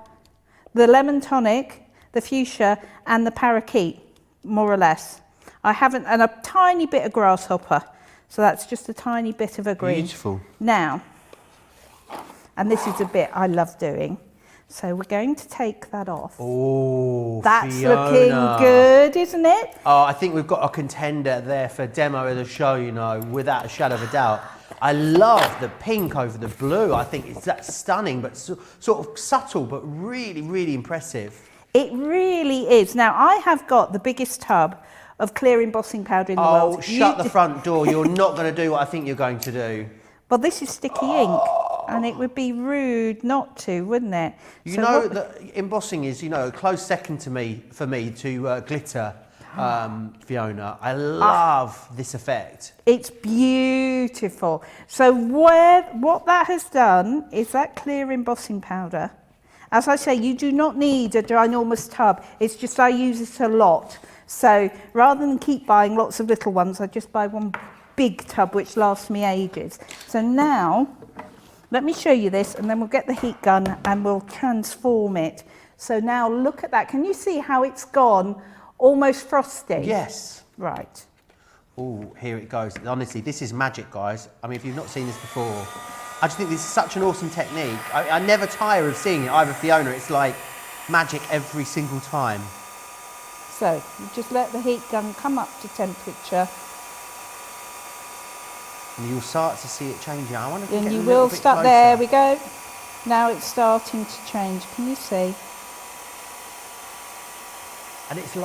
the lemon tonic, the fuchsia and the parakeet, more or less. I haven't, and a tiny bit of grasshopper. So that's just a tiny bit of a green. Beautiful. Now, and this is a bit I love doing. So we're going to take that off. Oh, that's Fiona. Looking good, isn't it? Oh, I think we've got a contender there for demo of the show, you know, without a shadow of a doubt. I love the pink over the blue. I think that's stunning, but sort of subtle, but really, really impressive. It really is. Now, I have got the biggest tub of clear embossing powder in the world. Oh, shut the front door. You're not going to do what I think you're going to do. Well, this is sticky ink, and it would be rude not to, wouldn't it? You know that embossing is, you know, a close second for me to glitter, Fiona. I love this effect. It's beautiful. So what that has done is that clear embossing powder. As I say, you do not need a ginormous tub. It's just I use it a lot. So rather than keep buying lots of little ones, I just buy one big tub which lasts me ages. So now, let me show you this, and then we'll get the heat gun and we'll transform it. So now look at that. Can you see how it's gone almost frosty? Yes. Right. Oh, here it goes. Honestly, this is magic, guys. I mean, if you've not seen this before, I just think this is such an awesome technique. I never tire of seeing it, either Fiona. It's like magic every single time. So you just let the heat gun come up to temperature. And you'll start to see it changing. I wonder if and you will start, there we go. Now it's starting to change. Can you see? And it's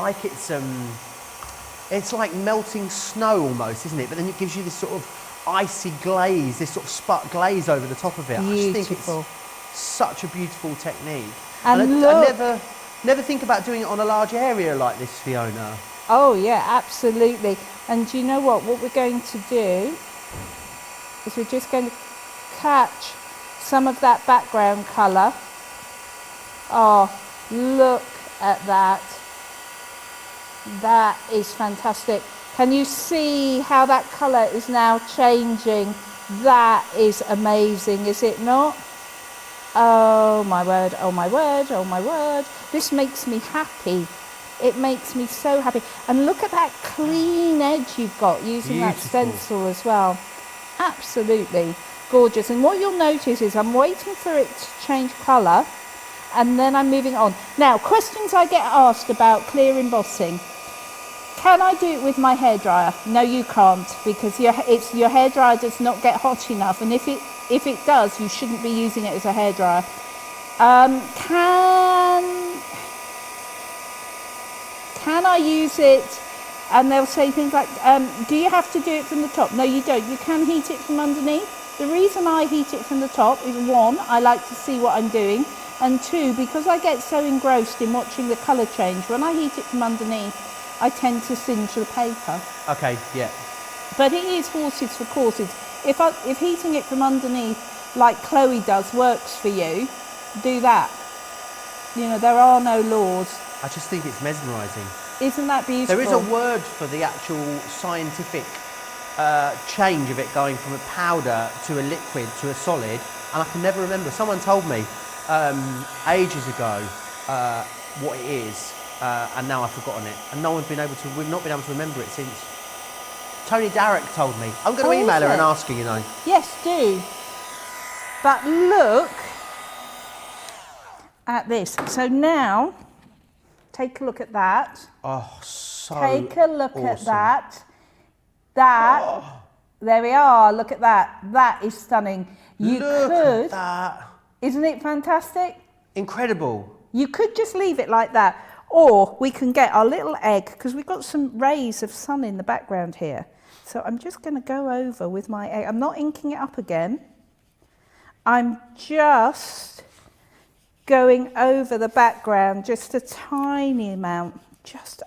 like melting snow almost, isn't it? But then it gives you this sort of icy glaze, this sort of spot glaze over the top of it. Beautiful. I just think it's such a beautiful technique. And look, I never think about doing it on a large area like this, Fiona. Oh yeah, absolutely. And do you know what? What we're going to do is we're just going to catch some of that background colour. Oh, look at that. That is fantastic. Can you see how that colour is now changing? That is amazing, is it not? Oh my word, oh my word, oh my word. This makes me happy. It makes me so happy. And look at that clean edge you've got using that stencil as well. Absolutely gorgeous. And what you'll notice is I'm waiting for it to change colour and then I'm moving on. Now, questions I get asked about clear embossing. Can I do it with my hairdryer? No, you can't, because your hairdryer does not get hot enough, and if it does, you shouldn't be using it as a hairdryer. Can I use it And they'll say things like, do you have to do it from the top? No, you don't. You can heat it from underneath. The reason I heat it from the top is, one, I like to see what I'm doing. And two, because I get so engrossed in watching the colour change, when I heat it from underneath, I tend to singe the paper. Okay, yeah. But it is horses for courses. If heating it from underneath, like Chloe does, works for you, do that. You know, there are no laws. I just think it's mesmerising. Isn't that beautiful? There is a word for the actual scientific change of it going from a powder to a liquid to a solid, and I can never remember. Someone told me ages ago what it is, and now I've forgotten it, and we've not been able to remember it since. Tony Darrick told me. I'm going to email her and ask her, you know. Yes, do. But look at this. So now, take a look at that. Oh, so Take a look awesome. at that. That, there we are, look at that. That is stunning. You Look could, at that. Isn't it fantastic? Incredible. You could just leave it like that. Or we can get our little egg, because we've got some rays of sun in the background here. So I'm just going to go over with my egg. I'm not inking it up again. I'm just going over the background, just a tiny amount.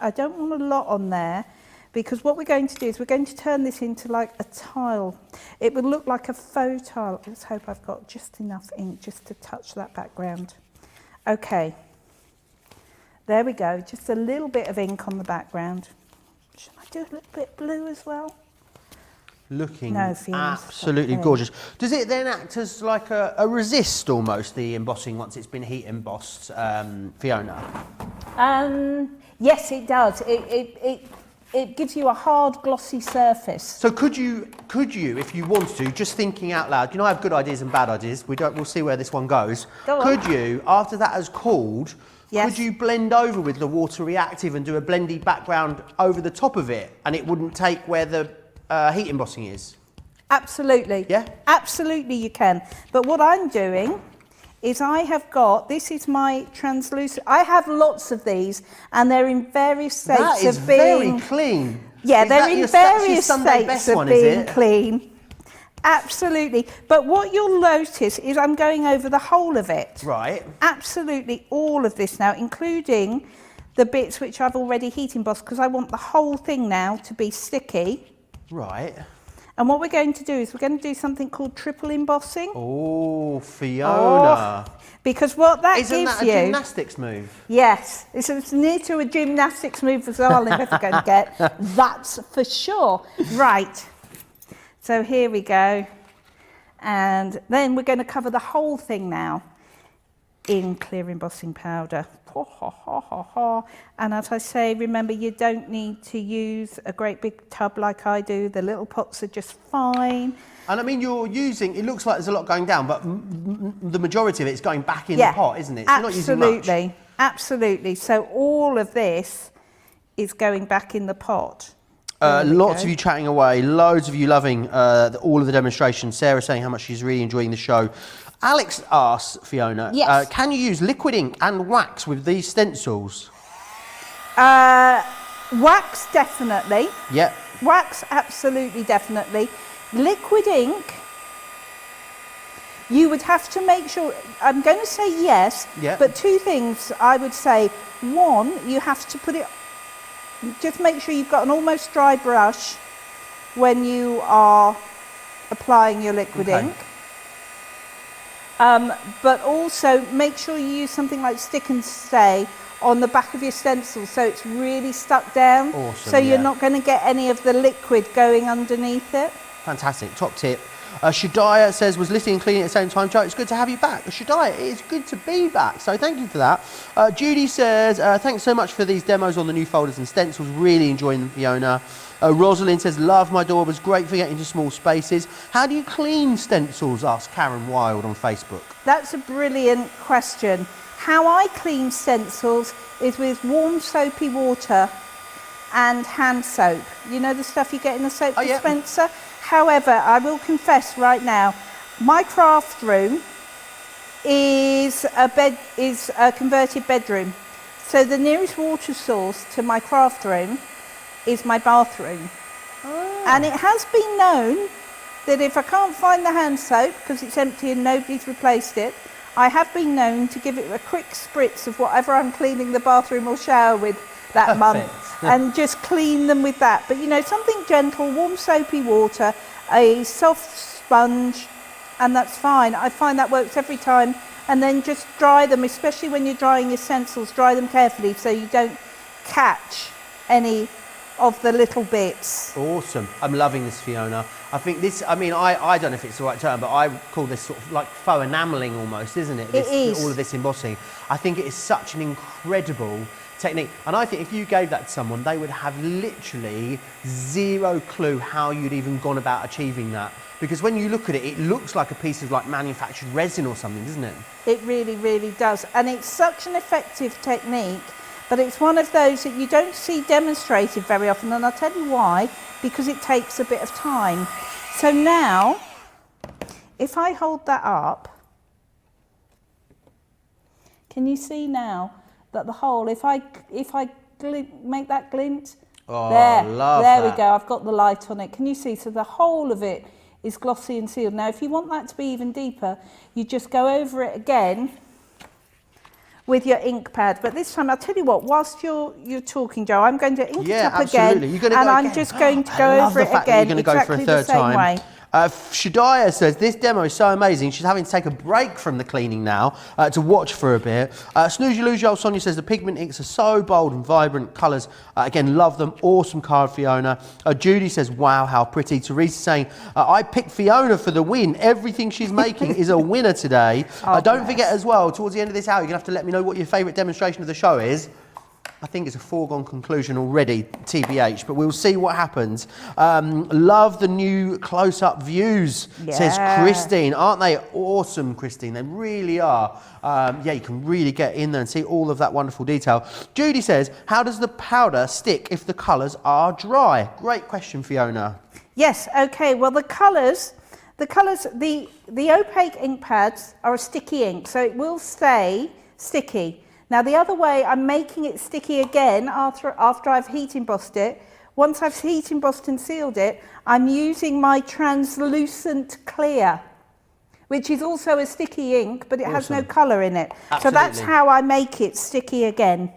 I don't want a lot on there, because what we're going to do is we're going to turn this into like a tile. It would look like a faux tile. Let's hope I've got just enough ink just to touch that background. Okay, there we go. Just a little bit of ink on the background. Should I do a little bit blue as well? Looking No, Fiona's absolutely okay. gorgeous. Does it then act as like a resist almost, the embossing, once it's been heat embossed, Fiona? Yes, it does. It gives you a hard, glossy surface. So could you, if you wanted to, just thinking out loud, you know I have good ideas and bad ideas, we'll see where this one goes. Go on. Could you, after that has cooled, Yes. could you blend over with the Water Reactive and do a blendy background over the top of it, and it wouldn't take where the heat embossing is? Absolutely. Yeah? Absolutely you can. But what I'm doing is I have got, this is my translucent, I have lots of these, and they're in various states That is of being... very clean. Yeah, Is they're that in your- that's your various Sunday states best of one, is being it? clean. Absolutely. But what you'll notice is I'm going over the whole of it. Right. Absolutely all of this now, including the bits which I've already heat embossed, because I want the whole thing now to be sticky. Right. And what we're going to do is we're going to do something called triple embossing. Oh, Fiona. Because what that Isn't gives that a you... gymnastics move? Yes, it's as near to a gymnastics move as I'm ever going to get. That's for sure. Right. So here we go. And then we're going to cover the whole thing now in clear embossing powder. And as I say, remember, you don't need to use a great big tub like I do. The little pots are just fine. And I mean, you're using, it looks like there's a lot going down, but the majority of it is going back in the pot, isn't it? So you're not using much. Absolutely, absolutely. So all of this is going back in the pot. Lots of you chatting away, loads of you loving all of the demonstrations. Sarah saying how much she's really enjoying the show. Alex asks, Fiona, Yes. can you use liquid ink and wax with these stencils? Wax, definitely. Yep. Wax, absolutely, definitely. Liquid ink, you would have to make sure, I'm going to say yes, Yeah. but two things I would say. One, you have to put it, just make sure you've got an almost dry brush when you are applying your liquid Okay. ink. But also make sure you use something like Stick and Stay on the back of your stencil so it's really stuck down. Awesome, so you're yeah. not going to get any of the liquid going underneath it. Fantastic, top tip. Shadiah says, was lifting and cleaning at the same time. Joe, it's good to have you back. Shadiah, it is good to be back, so thank you for that. Judy says, thanks so much for these demos on the new folders and stencils. Really enjoying them, Fiona. Rosalind says, love my door, was great for getting into small spaces. How do you clean stencils? Asked Karen Wild on Facebook. That's a brilliant question. How I clean stencils is with warm soapy water and hand soap. You know the stuff you get in the soap dispenser? Yeah. However, I will confess right now, my craft room is a converted bedroom. So the nearest water source to my craft room is my bathroom. And it has been known that if I can't find the hand soap because it's empty and nobody's replaced it, I have been known to give it a quick spritz of whatever I'm cleaning the bathroom or shower with that month and just clean them with that. But you know, something gentle, warm soapy water, a soft sponge, and that's fine. I find that works every time. And then just dry them, especially when you're drying your stencils, dry them carefully so you don't catch any of the little bits. Awesome. I'm loving this, Fiona. I think this, I mean, I don't know if it's the right term, but I call this sort of like faux enamelling almost, isn't it? It is. All of this embossing. I think it is such an incredible technique. And I think if you gave that to someone, they would have literally zero clue how you'd even gone about achieving that. Because when you look at it, it looks like a piece of like manufactured resin or something, doesn't it? It really, really does. And it's such an effective technique, but it's one of those that you don't see demonstrated very often. And I'll tell you why, because it takes a bit of time. So now, if I hold that up, can you see now that the hole, if I make that glint, oh, there love we go, I've got the light on it. Can you see? So the whole of it is glossy and sealed. Now, if you want that to be even deeper, you just go over it again with your ink pad. But this time, I'll tell you what, whilst you're talking, Joe, I'm going to ink it up again, and I'm just going to go over it again exactly the same way. Shadiah says, this demo is so amazing. She's having to take a break from the cleaning now to watch for a bit. Snoozy Lujo Sonia says, the pigment inks are so bold and vibrant colours. Again, love them. Awesome card, Fiona. Judy says, wow, how pretty. Teresa saying, I picked Fiona for the win. Everything she's making is a winner today. Don't forget as well, towards the end of this hour, you're going to have to let me know what your favourite demonstration of the show is. I think it's a foregone conclusion already, TBH, but we'll see what happens. Love the new close-up views, says Christine. Aren't they awesome, Christine? They really are. Yeah, you can really get in there and see all of that wonderful detail. Judy says, how does the powder stick if the colours are dry? Great question, Fiona. Yes, okay, well the colours, the opaque ink pads are a sticky ink, so it will stay sticky. Now the other way, I'm making it sticky again after I've heat embossed it. Once I've heat embossed and sealed it, I'm using my translucent clear, which is also a sticky ink, but it has no colour in it. Absolutely. So that's how I make it sticky again.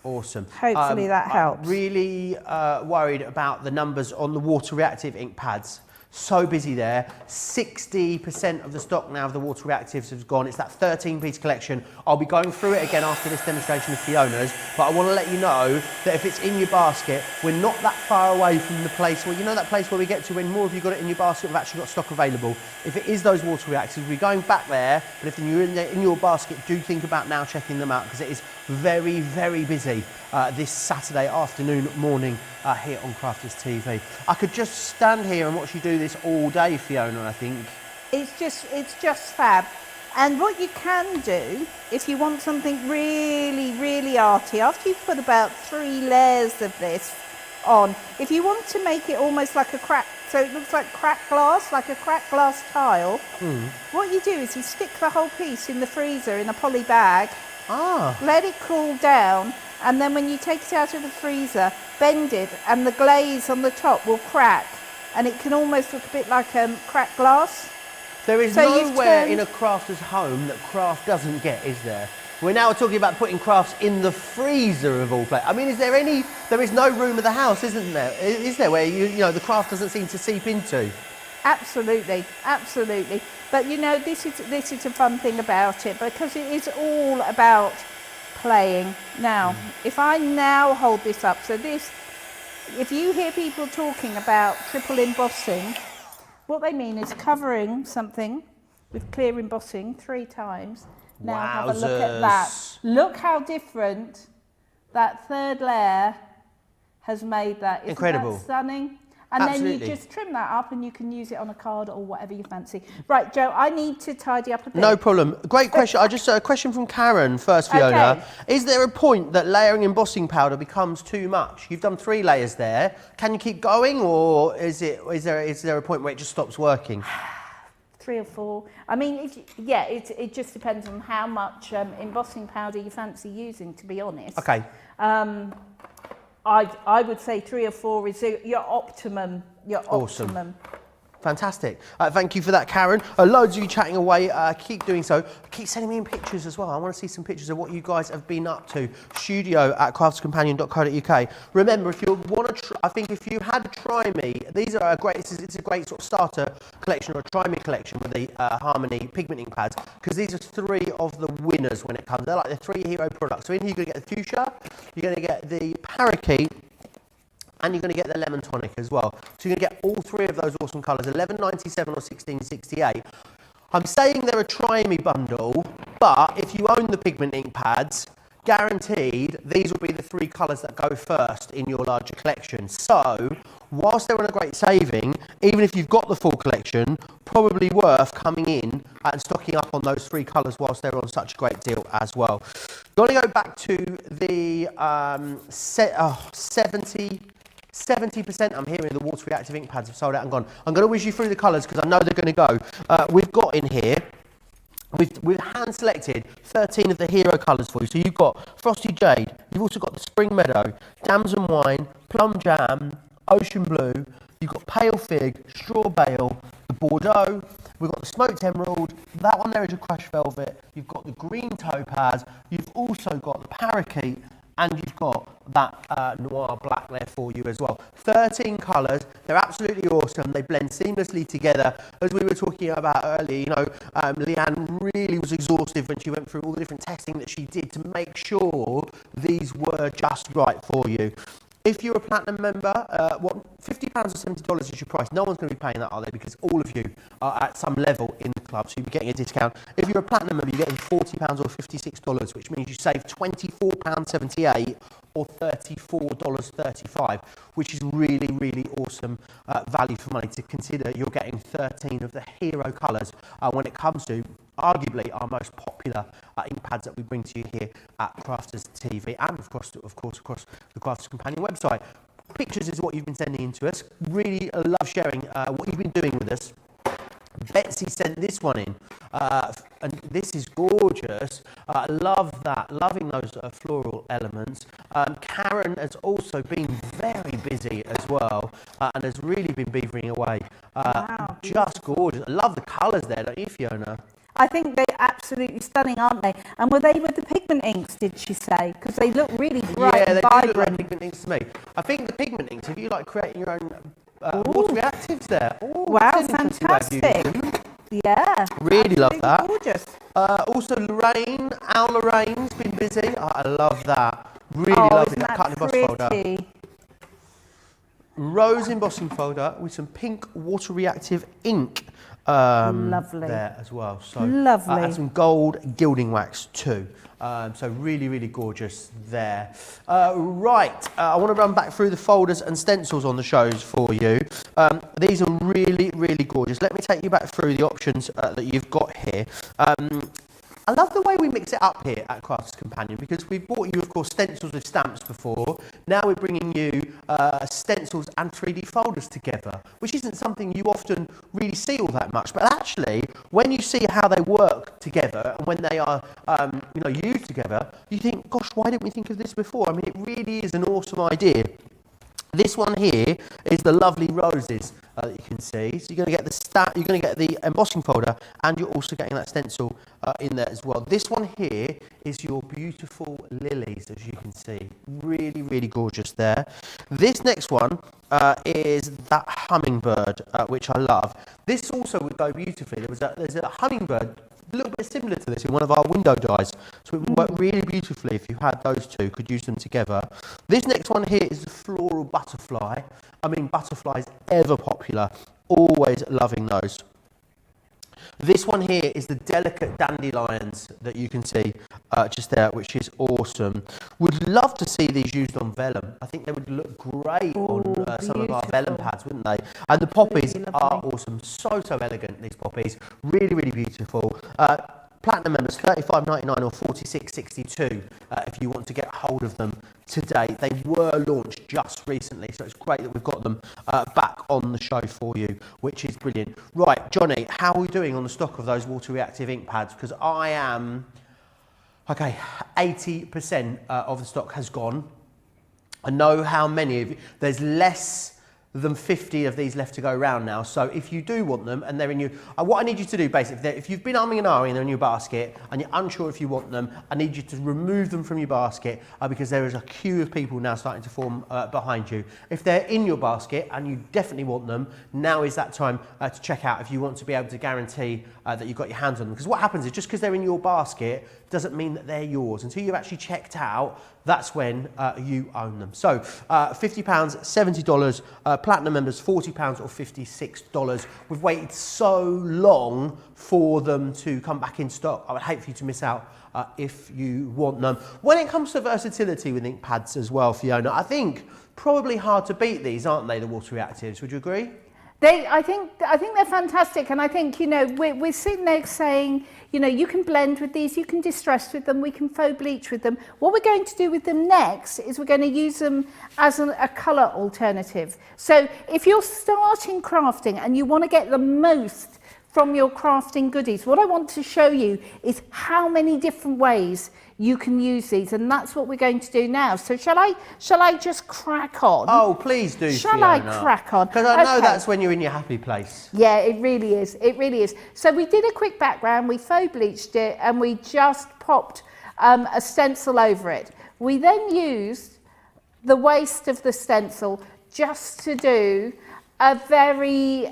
Awesome. Hopefully that helps. I'm really worried about the numbers on the water reactive ink pads. So busy there. 60% of the stock now of the water reactives has gone. It's that 13-piece collection. I'll be going through it again after this demonstration of Fiona's, but I want to let you know that if it's in your basket, we're not that far away from the place where, you know, that place where we get to when more of you got it in your basket, we've actually got stock available. If it is those water reactives, we're going back there, but if you're in your basket, do think about now checking them out, because it is very, very busy this Saturday afternoon, morning here on Crafters TV. I could just stand here and watch you do this all day, Fiona, I think. It's just fab. And what you can do, if you want something really, really arty, after you've put about 3 layers of this on, if you want to make it almost like a crack, so it looks like cracked glass, like a cracked glass tile, what you do is you stick the whole piece in the freezer in a poly bag, let it cool down, and then when you take it out of the freezer, bend it, and the glaze on the top will crack, and it can almost look a bit like cracked glass. There is nowhere in a crafter's home that craft doesn't get, is there? We're now talking about putting crafts in the freezer of all places. I mean, is there any? There is no room of the house, isn't there? Is there, where you know the craft doesn't seem to seep into? Absolutely, absolutely. But you know, this is a fun thing about it, because it is all about playing. Now, if I now hold this up, so this, if you hear people talking about triple embossing, what they mean is covering something with clear embossing 3 times. Now have a look at that. Look how different that 3rd layer has made that. Isn't incredible. That stunning? And Absolutely. then you just trim that up and you can use it on a card or whatever you fancy. Right, Joe, I need to tidy up a bit. No problem. Great question. A question from Karen first, Fiona. Okay. Is there a point that layering embossing powder becomes too much? You've done 3 layers there. Can you keep going, or is there a point where it just stops working? 3 or 4. I mean, it just depends on how much embossing powder you fancy using, to be honest. Okay. I would say 3 or 4 is your optimum. Awesome. Optimum. Fantastic. Thank you for that, Karen. Loads of you chatting away. Keep doing so. Keep sending me in pictures as well. I want to see some pictures of what you guys have been up to. studio@craftscompanion.co.uk. Remember, if you want to, I think if you had a Try Me, these are a great. It's a great sort of starter collection or a Try Me collection with the Harmony pigment ink pads, because these are 3 of the winners when it comes. They're like the 3 hero products. So in here you're going to get the fuchsia, you're going to get the parakeet, and you're going to get the lemon tonic as well. So you're going to get all 3 of those awesome colours, 11.97 or 16.68. I'm saying they're a Try Me bundle, but if you own the pigment ink pads, guaranteed these will be the 3 colours that go first in your larger collection. So whilst they're on a great saving, even if you've got the full collection, probably worth coming in and stocking up on those 3 colours whilst they're on such a great deal as well. You want to go back to the 70%, I'm hearing the Water Reactive ink pads have sold out and gone. I'm going to whiz you through the colours because I know they're going to go. We've got in here, we've hand selected 13 of the hero colours for you. So you've got Frosty Jade, you've also got the Spring Meadow, Damson Wine, Plum Jam, Ocean Blue, you've got Pale Fig, Straw Bale, the Bordeaux, we've got the Smoked Emerald, that one there is a Crushed Velvet, you've got the Green Topaz, you've also got the Parakeet, and you've got that Noir Black there for you as well. 13 colours, they're absolutely awesome. They blend seamlessly together. As we were talking about earlier, you know, Leanne really was exhaustive when she went through all the different testing that she did to make sure these were just right for you. If you're a platinum member, £50 or $70 is your price. No one's going to be paying that, are they? Because all of you are at some level in the club, so you'll be getting a discount. If you're a platinum member, you're getting £40 or $56, which means you save £24.78 or $34.35, which is really, really awesome value for money to consider. You're getting 13 of the hero colours when it comes to arguably our most popular ink pads that we bring to you here at Crafters TV and of course across the Crafters Companion website. Pictures is what you've been sending in to us. Really love sharing what you've been doing with us. Betsy sent this one in, and this is gorgeous. Love that, loving those floral elements. Karen has also been very busy as well, and has really been beavering away. Wow, just gorgeous. I love the colours there, don't you, Fiona? I think they're absolutely stunning, aren't they? And were they with the pigment inks, did she say? Because they look really bright and do vibrant. look like pigment inks to me. I think the pigment inks, if you like creating your own water reactives there. Ooh, wow, fantastic. Yeah. Really love that. Gorgeous. Also Lorraine, our Lorraine's been busy. Oh, I love that. Really lovely that cut and emboss folder. Rose embossing folder with some pink water reactive ink. Lovely. There as well. So lovely. And some gold gilding wax too. So really, really gorgeous there. Right, I want to run back through the folders and stencils on the shows for you. These are really, really gorgeous. Let me take you back through the options that you've got here. I love the way we mix it up here at Crafters Companion, because we've bought you, of course, stencils with stamps before. Now we're bringing you stencils and 3D folders together, which isn't something you often really see all that much. But actually, when you see how they work together and when they are, used together, you think, gosh, why didn't we think of this before? I mean, it really is an awesome idea. This one here is the lovely roses that you can see. So you're going to get you're going to get the embossing folder, and you're also getting that stencil in there as well. This one here is your beautiful lilies, as you can see. Really, really gorgeous there. This next one is that hummingbird, which I love. This also would go beautifully. There's a hummingbird a little bit similar to this in one of our window dies, so it would work really beautifully if you had those two, could use them together. This next one here is the floral butterfly. I mean, butterflies ever popular, always loving those. This one here is the delicate dandelions that you can see just there, which is awesome. Would love to see these used on vellum. I think they would look great on some of our vellum pads, wouldn't they? And the poppies are awesome. So elegant, these poppies. Really, really beautiful. Platinum members, $35.99 or $46.62 if you want to get hold of them today. They were launched just recently, so it's great that we've got them back on the show for you, which is brilliant. Right, Johnny, how are we doing on the stock of those water reactive ink pads? Because I am, okay, 80% of the stock has gone. I know how many of you, there's less than 50 of these left to go around now. So if you do want them and they're in your, what I need you to do basically, if you've been umming and ahhing and they're in your basket and you're unsure if you want them, I need you to remove them from your basket because there is a queue of people now starting to form behind you. If they're in your basket and you definitely want them, now is that time to check out if you want to be able to guarantee that you've got your hands on them. Because what happens is just because they're in your basket doesn't mean that they're yours. Until you've actually checked out, that's when you own them. So £50, $70, platinum members £40 or $56. We've waited so long for them to come back in stock. I would hate for you to miss out if you want them. When it comes to versatility with ink pads as well, Fiona, I think probably hard to beat these, aren't they, the Water Reactives? Would you agree? I think they're fantastic, and I think, you know, we're sitting there saying, you know, you can blend with these, you can distress with them, we can faux bleach with them. What we're going to do with them next is we're going to use them as a colour alternative. So if you're starting crafting and you want to get the most from your crafting goodies, what I want to show you is how many different ways you can use these, and that's what we're going to do now. So shall I just crack on? Oh, please do, Shall I crack on? Because I know that's when you're in your happy place. Yeah, it really is. It really is. So we did a quick background, we faux bleached it, and we just popped a stencil over it. We then used the waste of the stencil just to do a very,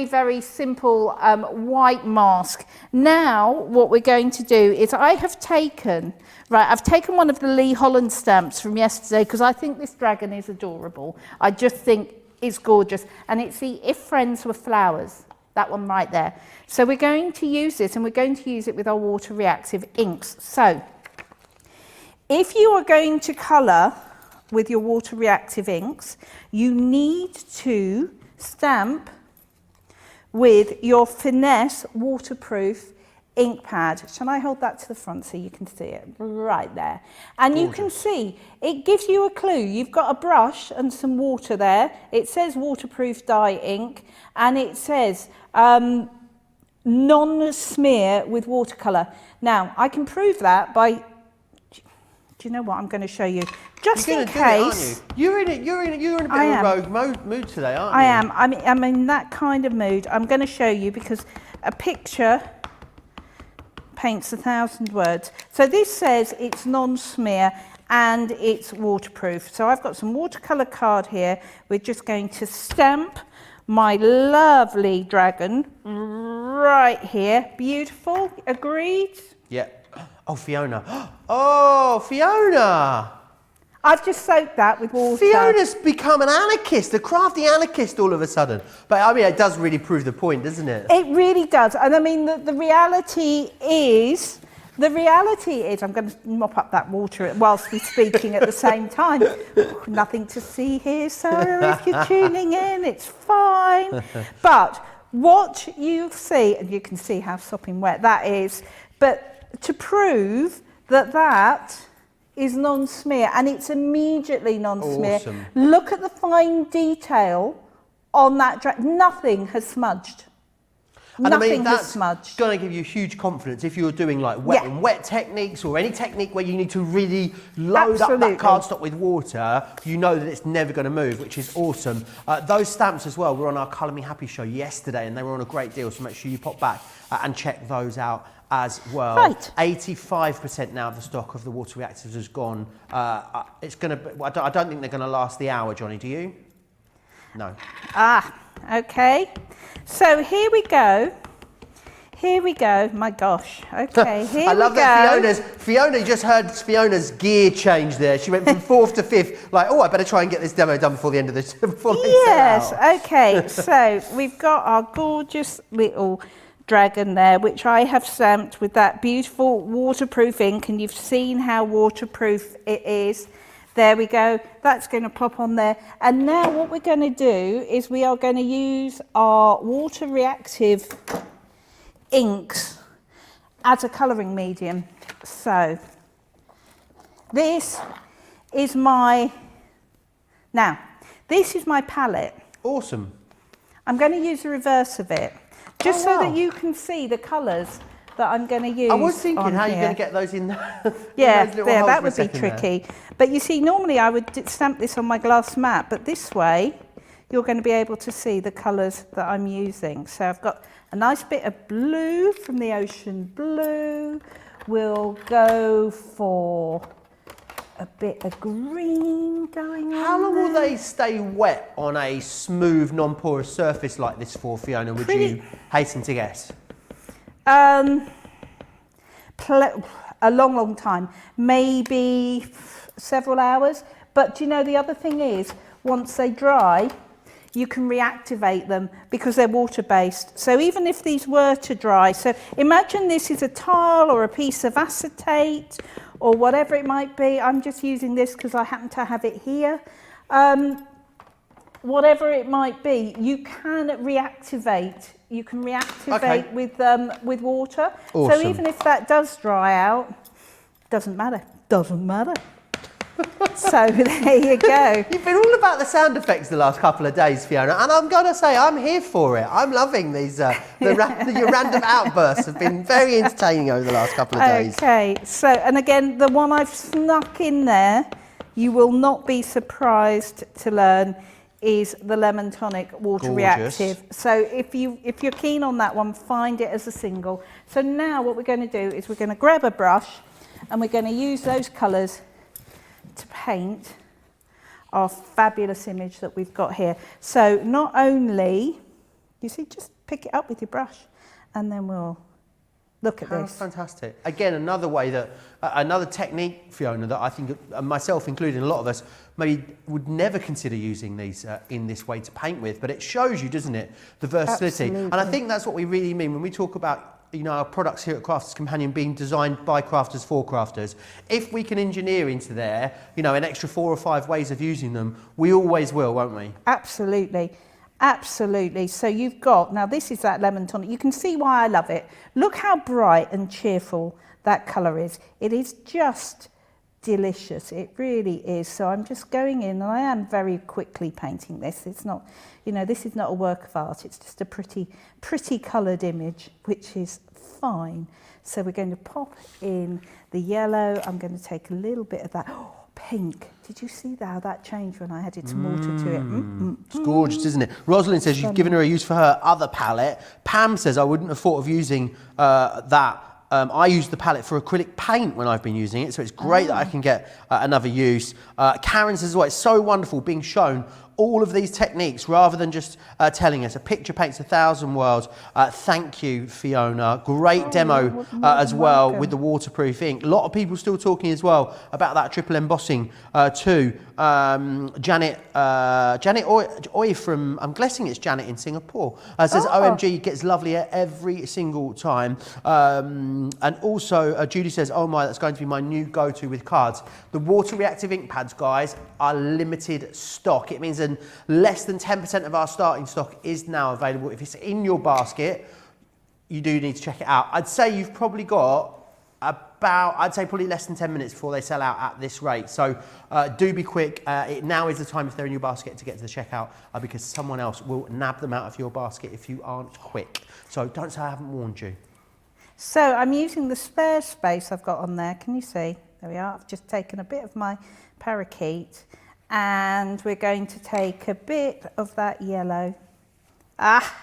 very simple white mask. Now, what we're going to do is I've taken one of the Lee Holland stamps from yesterday because I think this dragon is adorable. I just think it's gorgeous. And it's the If Friends Were Flowers, that one right there. So we're going to use this, and we're going to use it with our Water Reactive inks. So if you are going to colour with your Water Reactive inks, you need to stamp with your Finesse waterproof ink pad. Shall I hold that to the front so you can see it? Right there. And you can see, it gives you a clue. You've got a brush and some water there. It says waterproof dye ink, and it says non-smear with watercolour. Now, I can prove that by, do you know what? I'm going to show you. Just in case. You're in a bit of a rogue mood today, aren't you? I am. I'm in that kind of mood. I'm going to show you because a picture paints 1,000 words. So this says it's non-smear and it's waterproof. So I've got some watercolour card here. We're just going to stamp my lovely dragon right here. Beautiful. Agreed? Yeah. Oh, Fiona. Oh, Fiona. I've just soaked that with water. Fiona's become an anarchist, a crafty anarchist all of a sudden. But I mean, it does really prove the point, doesn't it? It really does. And I mean, the reality is, I'm going to mop up that water whilst we're speaking at the same time. Nothing to see here, Sarah, if you're tuning in, it's fine. But what you see, and you can see how sopping wet that is, but to prove that is non-smear, and it's immediately non-smear. Awesome. Look at the fine detail on that. Nothing has smudged. And Nothing I mean, has smudged. That's going to give you huge confidence if you're doing like wet and wet techniques or any technique where you need to really load up that cardstock with water. You know that it's never going to move, which is awesome. Those stamps as well were on our Colour Me Happy show yesterday, and they were on a great deal, so make sure you pop back and check those out as well. Right. 85% now of the stock of the Water Reactives has gone. It's going to. I don't think they're going to last the hour, Johnny. Do you? No. Okay. So here we go. Here we go. My gosh. Okay. Here I love that Fiona just heard Fiona's gear change there. She went from fourth to fifth. Like, oh, I better try and get this demo done before the end of this. Yes. Okay. So we've got our gorgeous little dragon there, which I have stamped with that beautiful waterproof ink, and you've seen how waterproof it is. There we go. That's going to pop on there. And now what we're going to do is we are going to use our Water Reactive inks as a colouring medium. So this is my palette. Awesome. I'm going to use the reverse of it, just so that you can see the colours that I'm going to use. I was thinking, how are you here. going to get those in there? Yeah, those little there, holes that for a would be second there? tricky. But you see, normally I would stamp this on my glass mat, but this way you're going to be able to see the colours that I'm using. So I've got a nice bit of blue from the ocean blue. We'll go for a bit of green going on. How long will there. they stay wet on a smooth, non-porous surface like this for, Fiona, would you hasten to guess? A long, long time, maybe several hours. But do you know, the other thing is, once they dry, you can reactivate them because they're water-based. So even if these were to dry, so imagine this is a tile or a piece of acetate or whatever it might be. I'm just using this because I happen to have it here. Whatever it might be, you can reactivate. You can reactivate with water. Awesome. So even if that does dry out, doesn't matter. Doesn't matter. So there you go. You've been all about the sound effects the last couple of days, Fiona, and I'm going to say I'm here for it. I'm loving these. Your random outbursts have been very entertaining over the last couple of days. Okay, so, and again, the one I've snuck in there, you will not be surprised to learn, is the lemon tonic water reactive. So if you're keen on that one, find it as a single. So now what we're going to do is we're going to grab a brush and we're going to use those colours to paint our fabulous image that we've got here. So not only, you see, just pick it up with your brush and then we'll look at this. Fantastic. Again, another way that, another technique, Fiona, that I think myself including a lot of us maybe would never consider using these in this way to paint with, but it shows you, doesn't it, the versatility. Absolutely. And I think that's what we really mean when we talk about, you know, our products here at Crafters Companion being designed by crafters for crafters. If we can engineer into there, you know, an extra 4 or 5 ways of using them, we always will, won't we? Absolutely. Absolutely. So you've got, now this is that lemon tonic. You can see why I love it. Look how bright and cheerful that colour is. It is just delicious. It really is. So I'm just going in and I am very quickly painting this. It's not, you know, this is not a work of art. It's just a pretty coloured image, which is fine. So we're going to pop in the yellow. I'm going to take a little bit of that. Oh, pink. Did you see how that changed when I added some water to it? It's gorgeous, isn't it? Rosalind says you've given her a use for her other palette. Pam says I wouldn't have thought of using that. I use the palette for acrylic paint when I've been using it, so it's great that I can get another use. Karen says, well, it's so wonderful being shown all of these techniques rather than just telling us. A picture paints 1,000 worlds. Thank you, Fiona. Great demo as well with the waterproof ink. A lot of people still talking as well about that triple embossing too. Janet Oi from, I'm guessing it's Janet in Singapore, says OMG gets lovelier every single time. And also Judy says, oh my, that's going to be my new go-to with cards. The water reactive ink pads, guys, are limited stock. It means that less than 10% of our starting stock is now available. If it's in your basket, you do need to check it out. I'd say you've probably got about, I'd say probably less than 10 minutes before they sell out at this rate. So do be quick. Now is the time if they're in your basket to get to the checkout because someone else will nab them out of your basket if you aren't quick. So don't say I haven't warned you. So I'm using the spare space I've got on there. Can you see? There we are. I've just taken a bit of my parakeet and we're going to take a bit of that yellow.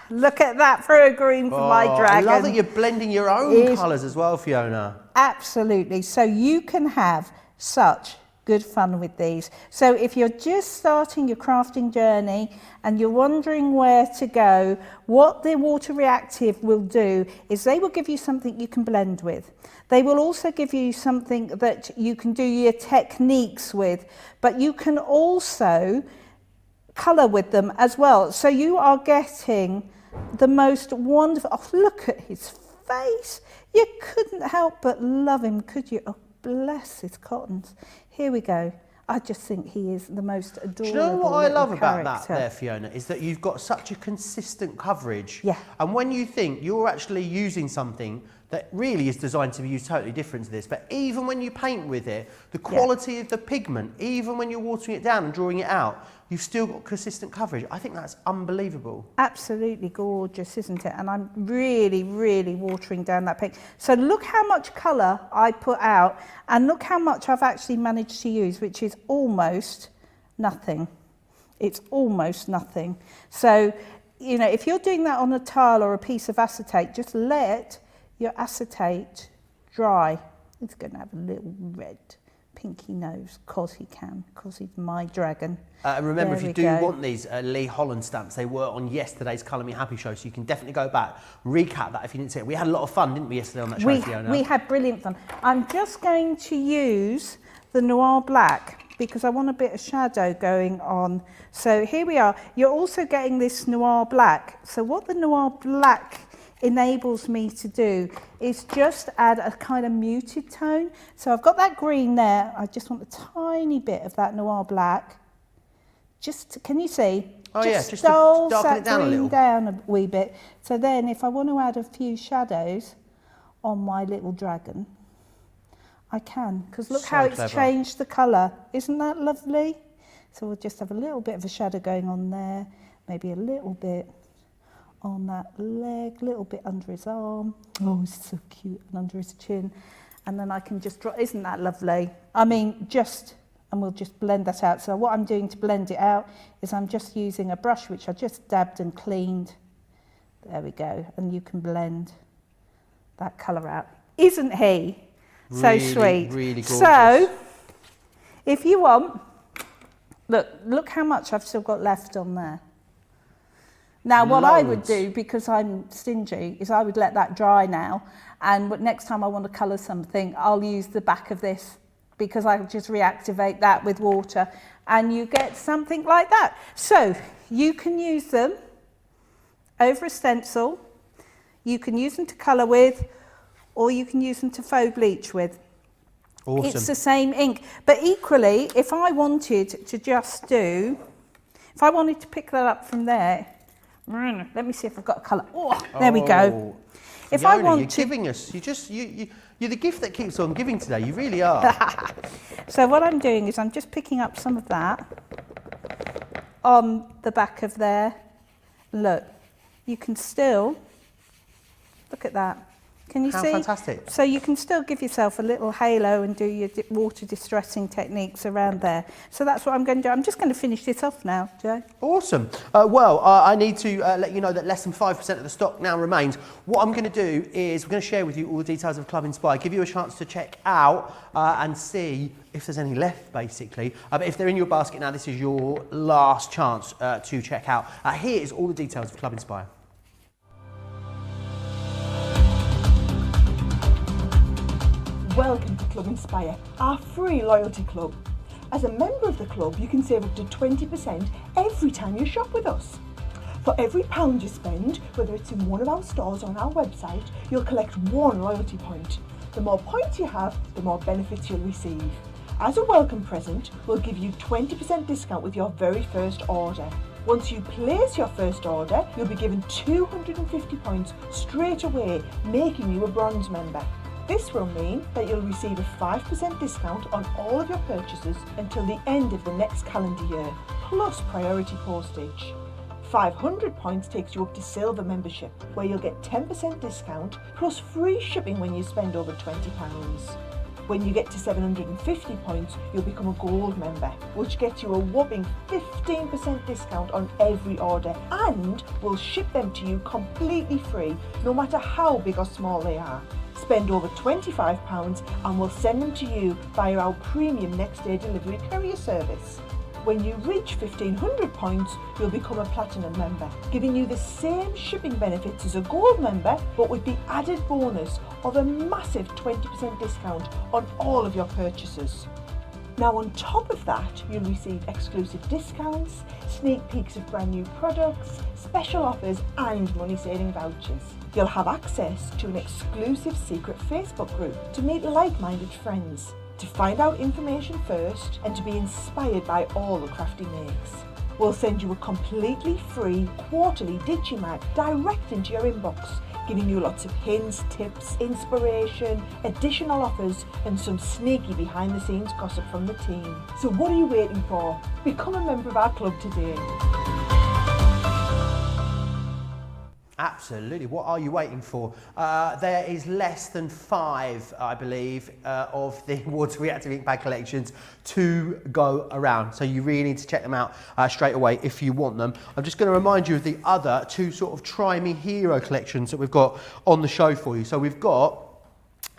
Look at that for a green for my dragon. I love that you're blending your own colours as well, Fiona. Absolutely. So you can have such good fun with these. So if you're just starting your crafting journey and you're wondering where to go, what the Water Reactive will do is they will give you something you can blend with. They will also give you something that you can do your techniques with, but you can also colour with them as well. So you are getting the most wonderful, oh, look at his face. You couldn't help but love him, could you? Oh, bless his cottons. Here we go. I just think he is the most adorable. Do you know what I love about that there, Fiona, is that you've got such a consistent coverage. Yeah. And when you think you're actually using something that really is designed to be used totally different to this. But even when you paint with it, the quality of the pigment, even when you're watering it down and drawing it out, you've still got consistent coverage. I think that's unbelievable. Absolutely gorgeous, isn't it? And I'm really, really watering down that pink. So look how much colour I put out, and look how much I've actually managed to use, which is almost nothing. It's almost nothing. So, you know, if you're doing that on a tile or a piece of acetate, just let your acetate dry. It's going to have a little red pinky nose, because he can, because he's my dragon. And remember, There if you we do go. want these Lee Holland stamps, they were on yesterday's Colour Me Happy show, so you can definitely go back, recap that if you didn't see it. We had a lot of fun, didn't we, yesterday on that show, Fiona? We had brilliant fun. I'm just going to use the Noir Black because I want a bit of shadow going on. So here we are. You're also getting this Noir Black. So what the Noir Black enables me to do is just add a kind of muted tone. So I've got that green there. I just want a tiny bit of that Noir Black. Just, can you see? Oh yeah, just to dulse darken that it down a green little. down a wee bit. So then if I want to add a few shadows on my little dragon, I can, because look So how it's clever. changed the colour. Isn't that lovely? So we'll just have a little bit of a shadow going on there, maybe a little bit on that leg, a little bit under his arm. Oh, it's so cute, and under his chin. And then I can just draw, isn't that lovely? I mean, and we'll just blend that out. So what I'm doing to blend it out is I'm just using a brush which I just dabbed and cleaned. There we go. And you can blend that colour out. Isn't he so Really, sweet? really gorgeous. So, if you want, look how much I've still got left on there. Now, what I would Loads. do, because I'm stingy, is I would let that dry now. And next time I want to colour something, I'll use the back of this, because I just reactivate that with water and you get something like that. So you can use them over a stencil, you can use them to colour with, or you can use them to faux bleach with. Awesome. It's the same ink. But equally, if I wanted to just do, if I wanted to pick that up from there, let me see if I've got a colour. Oh, there we go. If I Fiona, want you're to, giving us, you're the gift that keeps on giving today. You really are. so what I'm doing is I'm just picking up some of that on the back of there. Look, you can still, look at that. Can you How see? fantastic. So you can still give yourself a little halo and do your water distressing techniques around there. So that's what I'm going to do. I'm just going to finish this off now, Joe. Awesome. I need to let you know that less than 5% of the stock now remains. What I'm going to do is we're going to share with you all the details of Club Inspire, give you a chance to check out and see if there's any left, basically. But if they're in your basket now, this is your last chance to check out. Here is all the details of Club Inspire. Welcome to Club Inspire, our free loyalty club. As a member of the club, you can save up to 20% every time you shop with us. For every £1 you spend, whether it's in one of our stores or on our website, you'll collect 1 loyalty point. The more points you have, the more benefits you'll receive. As a welcome present, we'll give you 20% discount with your very first order. Once you place your first order, you'll be given 250 points straight away, making you a bronze member. This will mean that you'll receive a 5% discount on all of your purchases until the end of the next calendar year, plus priority postage. 500 points takes you up to silver membership, where you'll get 10% discount plus free shipping when you spend over £20. When you get to 750 points, you'll become a gold member, which gets you a whopping 15% discount on every order, and we'll ship them to you completely free, no matter how big or small they are. Spend over £25 and we'll send them to you via our premium next day delivery courier service. When you reach 1500 points, you'll become a platinum member, giving you the same shipping benefits as a gold member, but with the added bonus of a massive 20% discount on all of your purchases. Now on top of that, you'll receive exclusive discounts, sneak peeks of brand new products, special offers and money saving vouchers. You'll have access to an exclusive secret Facebook group to meet like-minded friends, to find out information first and to be inspired by all the crafty makes. We'll send you a completely free quarterly Digimag direct into your inbox, giving you lots of hints, tips, inspiration, additional offers and some sneaky behind the scenes gossip from the team. So what are you waiting for? Become a member of our club today. Absolutely. What are you waiting for? There is less than 5, I believe, of the Water Reactive Ink Pad collections to go around. So you really need to check them out straight away if you want them. I'm just going to remind you of the other 2 sort of Try Me Hero collections that we've got on the show for you. So we've got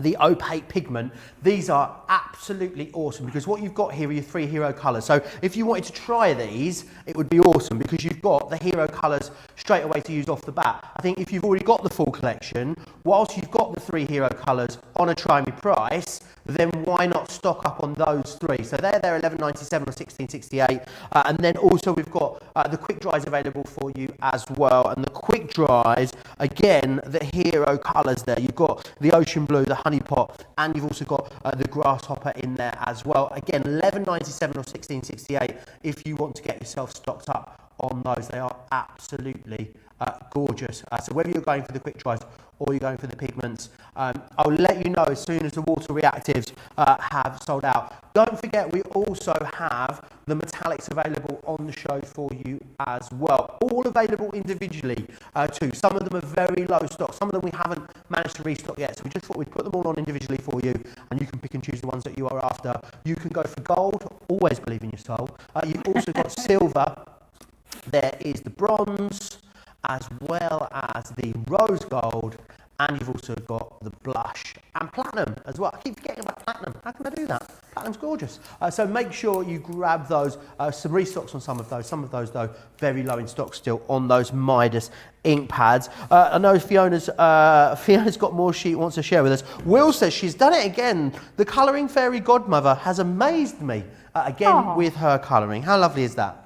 the opaque pigment. These are absolutely awesome because what you've got here are your 3 hero colours. So if you wanted to try these, it would be awesome because you've got the hero colours straight away to use off the bat. I think if you've already got the full collection, whilst you've got the 3 hero colours on a Try Me price, then why not stock up on those 3? So they're £11.97 or £16.68. And then also we've got the quick dries available for you as well. And the quick dries, again, the hero colours there. You've got the ocean blue, the honey pot, and you've also got the grasshopper in there as well. Again, £11.97 or £16.68 if you want to get yourself stocked up on those. They are absolutely gorgeous. So whether you're going for the quick dries or you're going for the pigments, I'll let you know as soon as the water reactives have sold out. Don't forget, we also have the metallics available on the show for you as well. All available individually too. Some of them are very low stock. Some of them we haven't managed to restock yet. So we just thought we'd put them all on individually for you, and you can pick and choose the ones that you are after. You can go for gold. Always believe in your soul. You've also got silver. There is the bronze, as well as the rose gold, and you've also got the blush and platinum as well. I keep forgetting about platinum. How can I do that? Platinum's gorgeous. So make sure you grab those. Some restocks on some of those. Some of those, though, very low in stock still on those Midas ink pads. I know Fiona's got more she wants to share with us. Will says she's done it again. The colouring fairy godmother has amazed me again with her colouring. How lovely is that?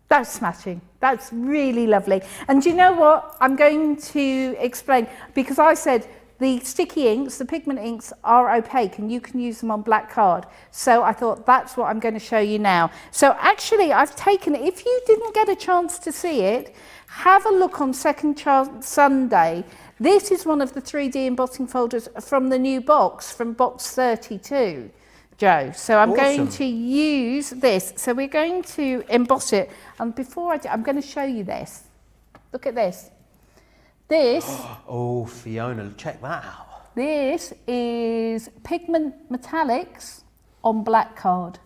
That's smashing. That's really lovely. And do you know what? I'm going to explain, because I said the sticky inks, the pigment inks are opaque and you can use them on black card. So I thought that's what I'm going to show you now. So actually I've taken, if you didn't get a chance to see it, have a look on Second Chance Sunday. This is one of the 3D embossing folders from the new box, from box 32. Joe. So I'm going to use this. So we're going to emboss it. And before I do, I'm going to show you this. Look at this. This. Oh, Fiona, check that out. This is pigment metallics on black card.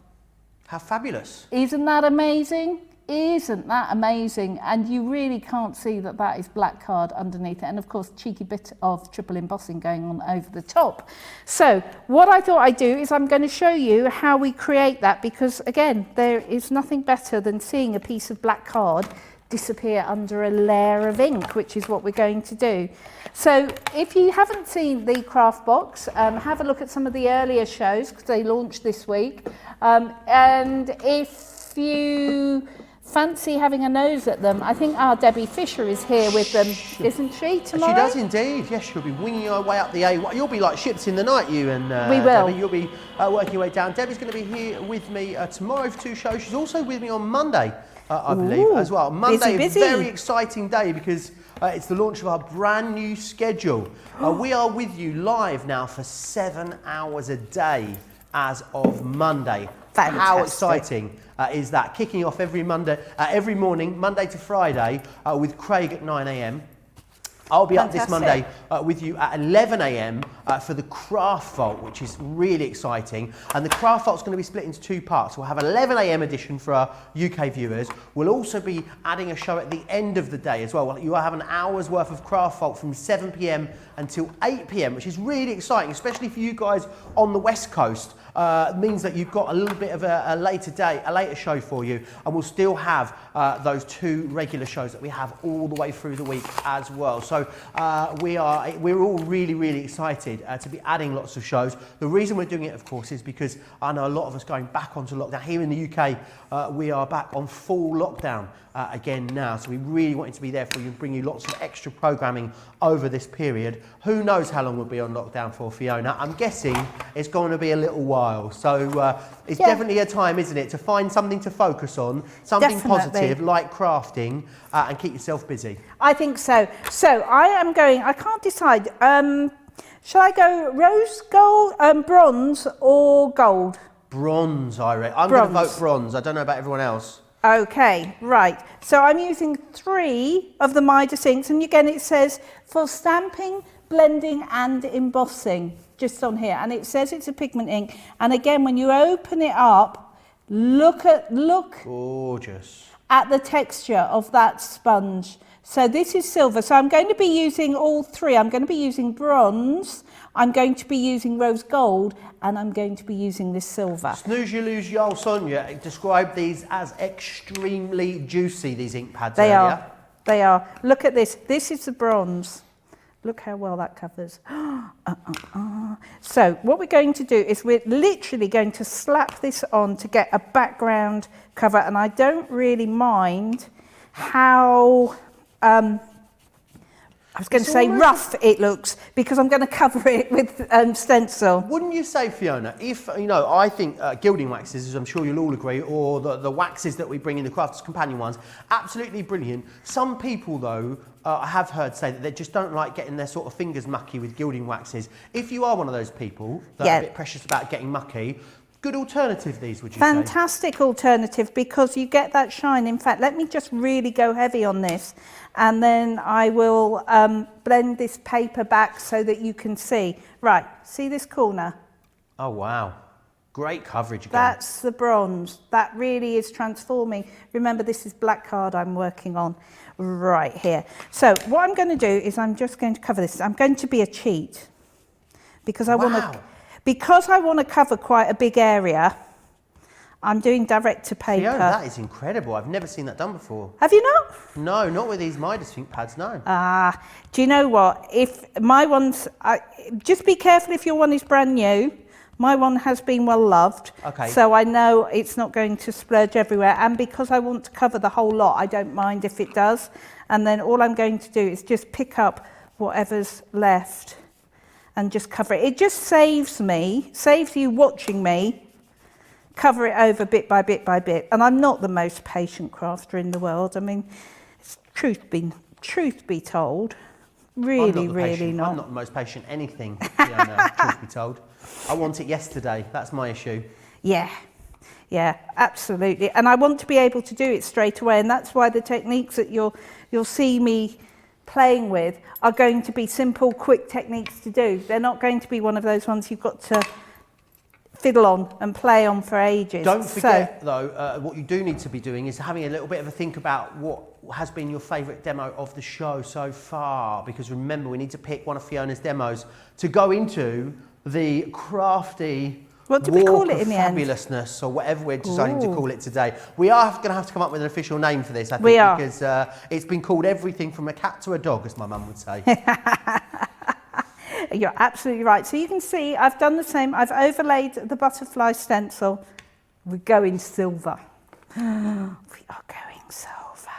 How fabulous. Isn't that amazing? Isn't that amazing? And you really can't see that that is black card underneath it. And of course, cheeky bit of triple embossing going on over the top. So what I thought I'd do is I'm going to show you how we create that, because again, there is nothing better than seeing a piece of black card disappear under a layer of ink, which is what we're going to do. So if you haven't seen the craft box, have a look at some of the earlier shows because they launched this week. And if you fancy having a nose at them, I think our Debbie Fisher is here with them, isn't she, tomorrow? She does indeed, yes. She'll be winging her way up the A1. You'll be like ships in the night, you and we will. Debbie. You'll be working your way down. Debbie's going to be here with me tomorrow for 2 shows. She's also with me on Monday, I believe, as well. Monday, busy. A very exciting day because it's the launch of our brand new schedule. We are with you live now for 7 hours a day as of Monday. Fantastic. How exciting is that? Kicking off every morning, Monday to Friday, with Craig at 9 a.m. I'll be up this Monday with you at 11 a.m. For the Craft Vault, which is really exciting. And the Craft Vault's going to be split into 2 parts. We'll have an 11 a.m. edition for our UK viewers. We'll also be adding a show at the end of the day as well. You will have an hour's worth of Craft Vault from 7 p.m. until 8 p.m, which is really exciting, especially for you guys on the West Coast. It means that you've got a little bit of a later show for you, and we'll still have those 2 regular shows that we have all the way through the week as well. So we're all really, really excited to be adding lots of shows. The reason we're doing it, of course, is because I know a lot of us going back onto lockdown. Here in the UK, we are back on full lockdown again now. So we really wanted to be there for you and bring you lots of extra programming over this period. Who knows how long we'll be on lockdown for, Fiona? I'm guessing it's going to be a little while. So it's definitely a time, isn't it, to find something to focus on, something positive like crafting, and keep yourself busy. I think so. So I am going, I can't decide. Shall I go rose gold, bronze or gold? Bronze, I reckon. I'm going to vote bronze. I don't know about everyone else. Okay, right. So I'm using 3 of the Midas inks, and again it says for stamping, blending and embossing, just on here. And it says it's a pigment ink. And again, when you open it up, look gorgeous at the texture of that sponge. So this is silver. So I'm going to be using all 3. I'm going to be using bronze, I'm going to be using rose gold, and I'm going to be using this silver. Snooze you lose y'all, Sonia described these as extremely juicy, these ink pads They earlier. They are. Look at this. This is the bronze. Look how well that covers. So what we're going to do is we're literally going to slap this on to get a background cover, and I don't really mind how I was going to say rough it looks, because I'm going to cover it with stencil. Wouldn't you say, Fiona, if, you know, I think gilding waxes, as I'm sure you'll all agree, or the waxes that we bring in, the Crafters Companion ones, absolutely brilliant. Some people, though, I have heard say that they just don't like getting their sort of fingers mucky with gilding waxes. If you are one of those people that are a bit precious about getting mucky, good alternative these, would you say? Fantastic alternative, because you get that shine. In fact, let me just really go heavy on this, and then I will blend this paper back so that you can see. Right, see this corner? Oh, wow. Great coverage again. That's the bronze. That really is transforming. Remember, this is black card I'm working on right here. So what I'm going to do is I'm just going to cover this. I'm going to be a cheat, because I want to... Because I want to cover quite a big area, I'm doing direct to paper. Fiona, that is incredible. I've never seen that done before. Have you not? No, not with these Midas ink pads, no. Do you know what? If my one's, just be careful if your one is brand new. My one has been well loved. Okay. So I know it's not going to splurge everywhere. And because I want to cover the whole lot, I don't mind if it does. And then all I'm going to do is just pick up whatever's left and just cover it. It just saves you watching me cover it over bit by bit by bit. And I'm not the most patient crafter in the world. I mean, truth be told, really not. I'm not the most patient anything, Fiona, truth be told. I want it yesterday. That's my issue. Yeah, absolutely. And I want to be able to do it straight away. And that's why the techniques that you'll see me playing with are going to be simple, quick techniques to do. They're not going to be one of those ones you've got to fiddle on and play on for ages. Don't forget, though, what you do need to be doing is having a little bit of a think about what has been your favourite demo of the show so far. Because remember, we need to pick one of Fiona's demos to go into the crafty... What did we call it in the end? Fabulousness, or whatever we're deciding to call it today. We are going to have to come up with an official name for this, I think, because it's been called everything from a cat to a dog, as my mum would say. You're absolutely right. So you can see I've done the same. I've overlaid the butterfly stencil. We're going silver. We are going silver.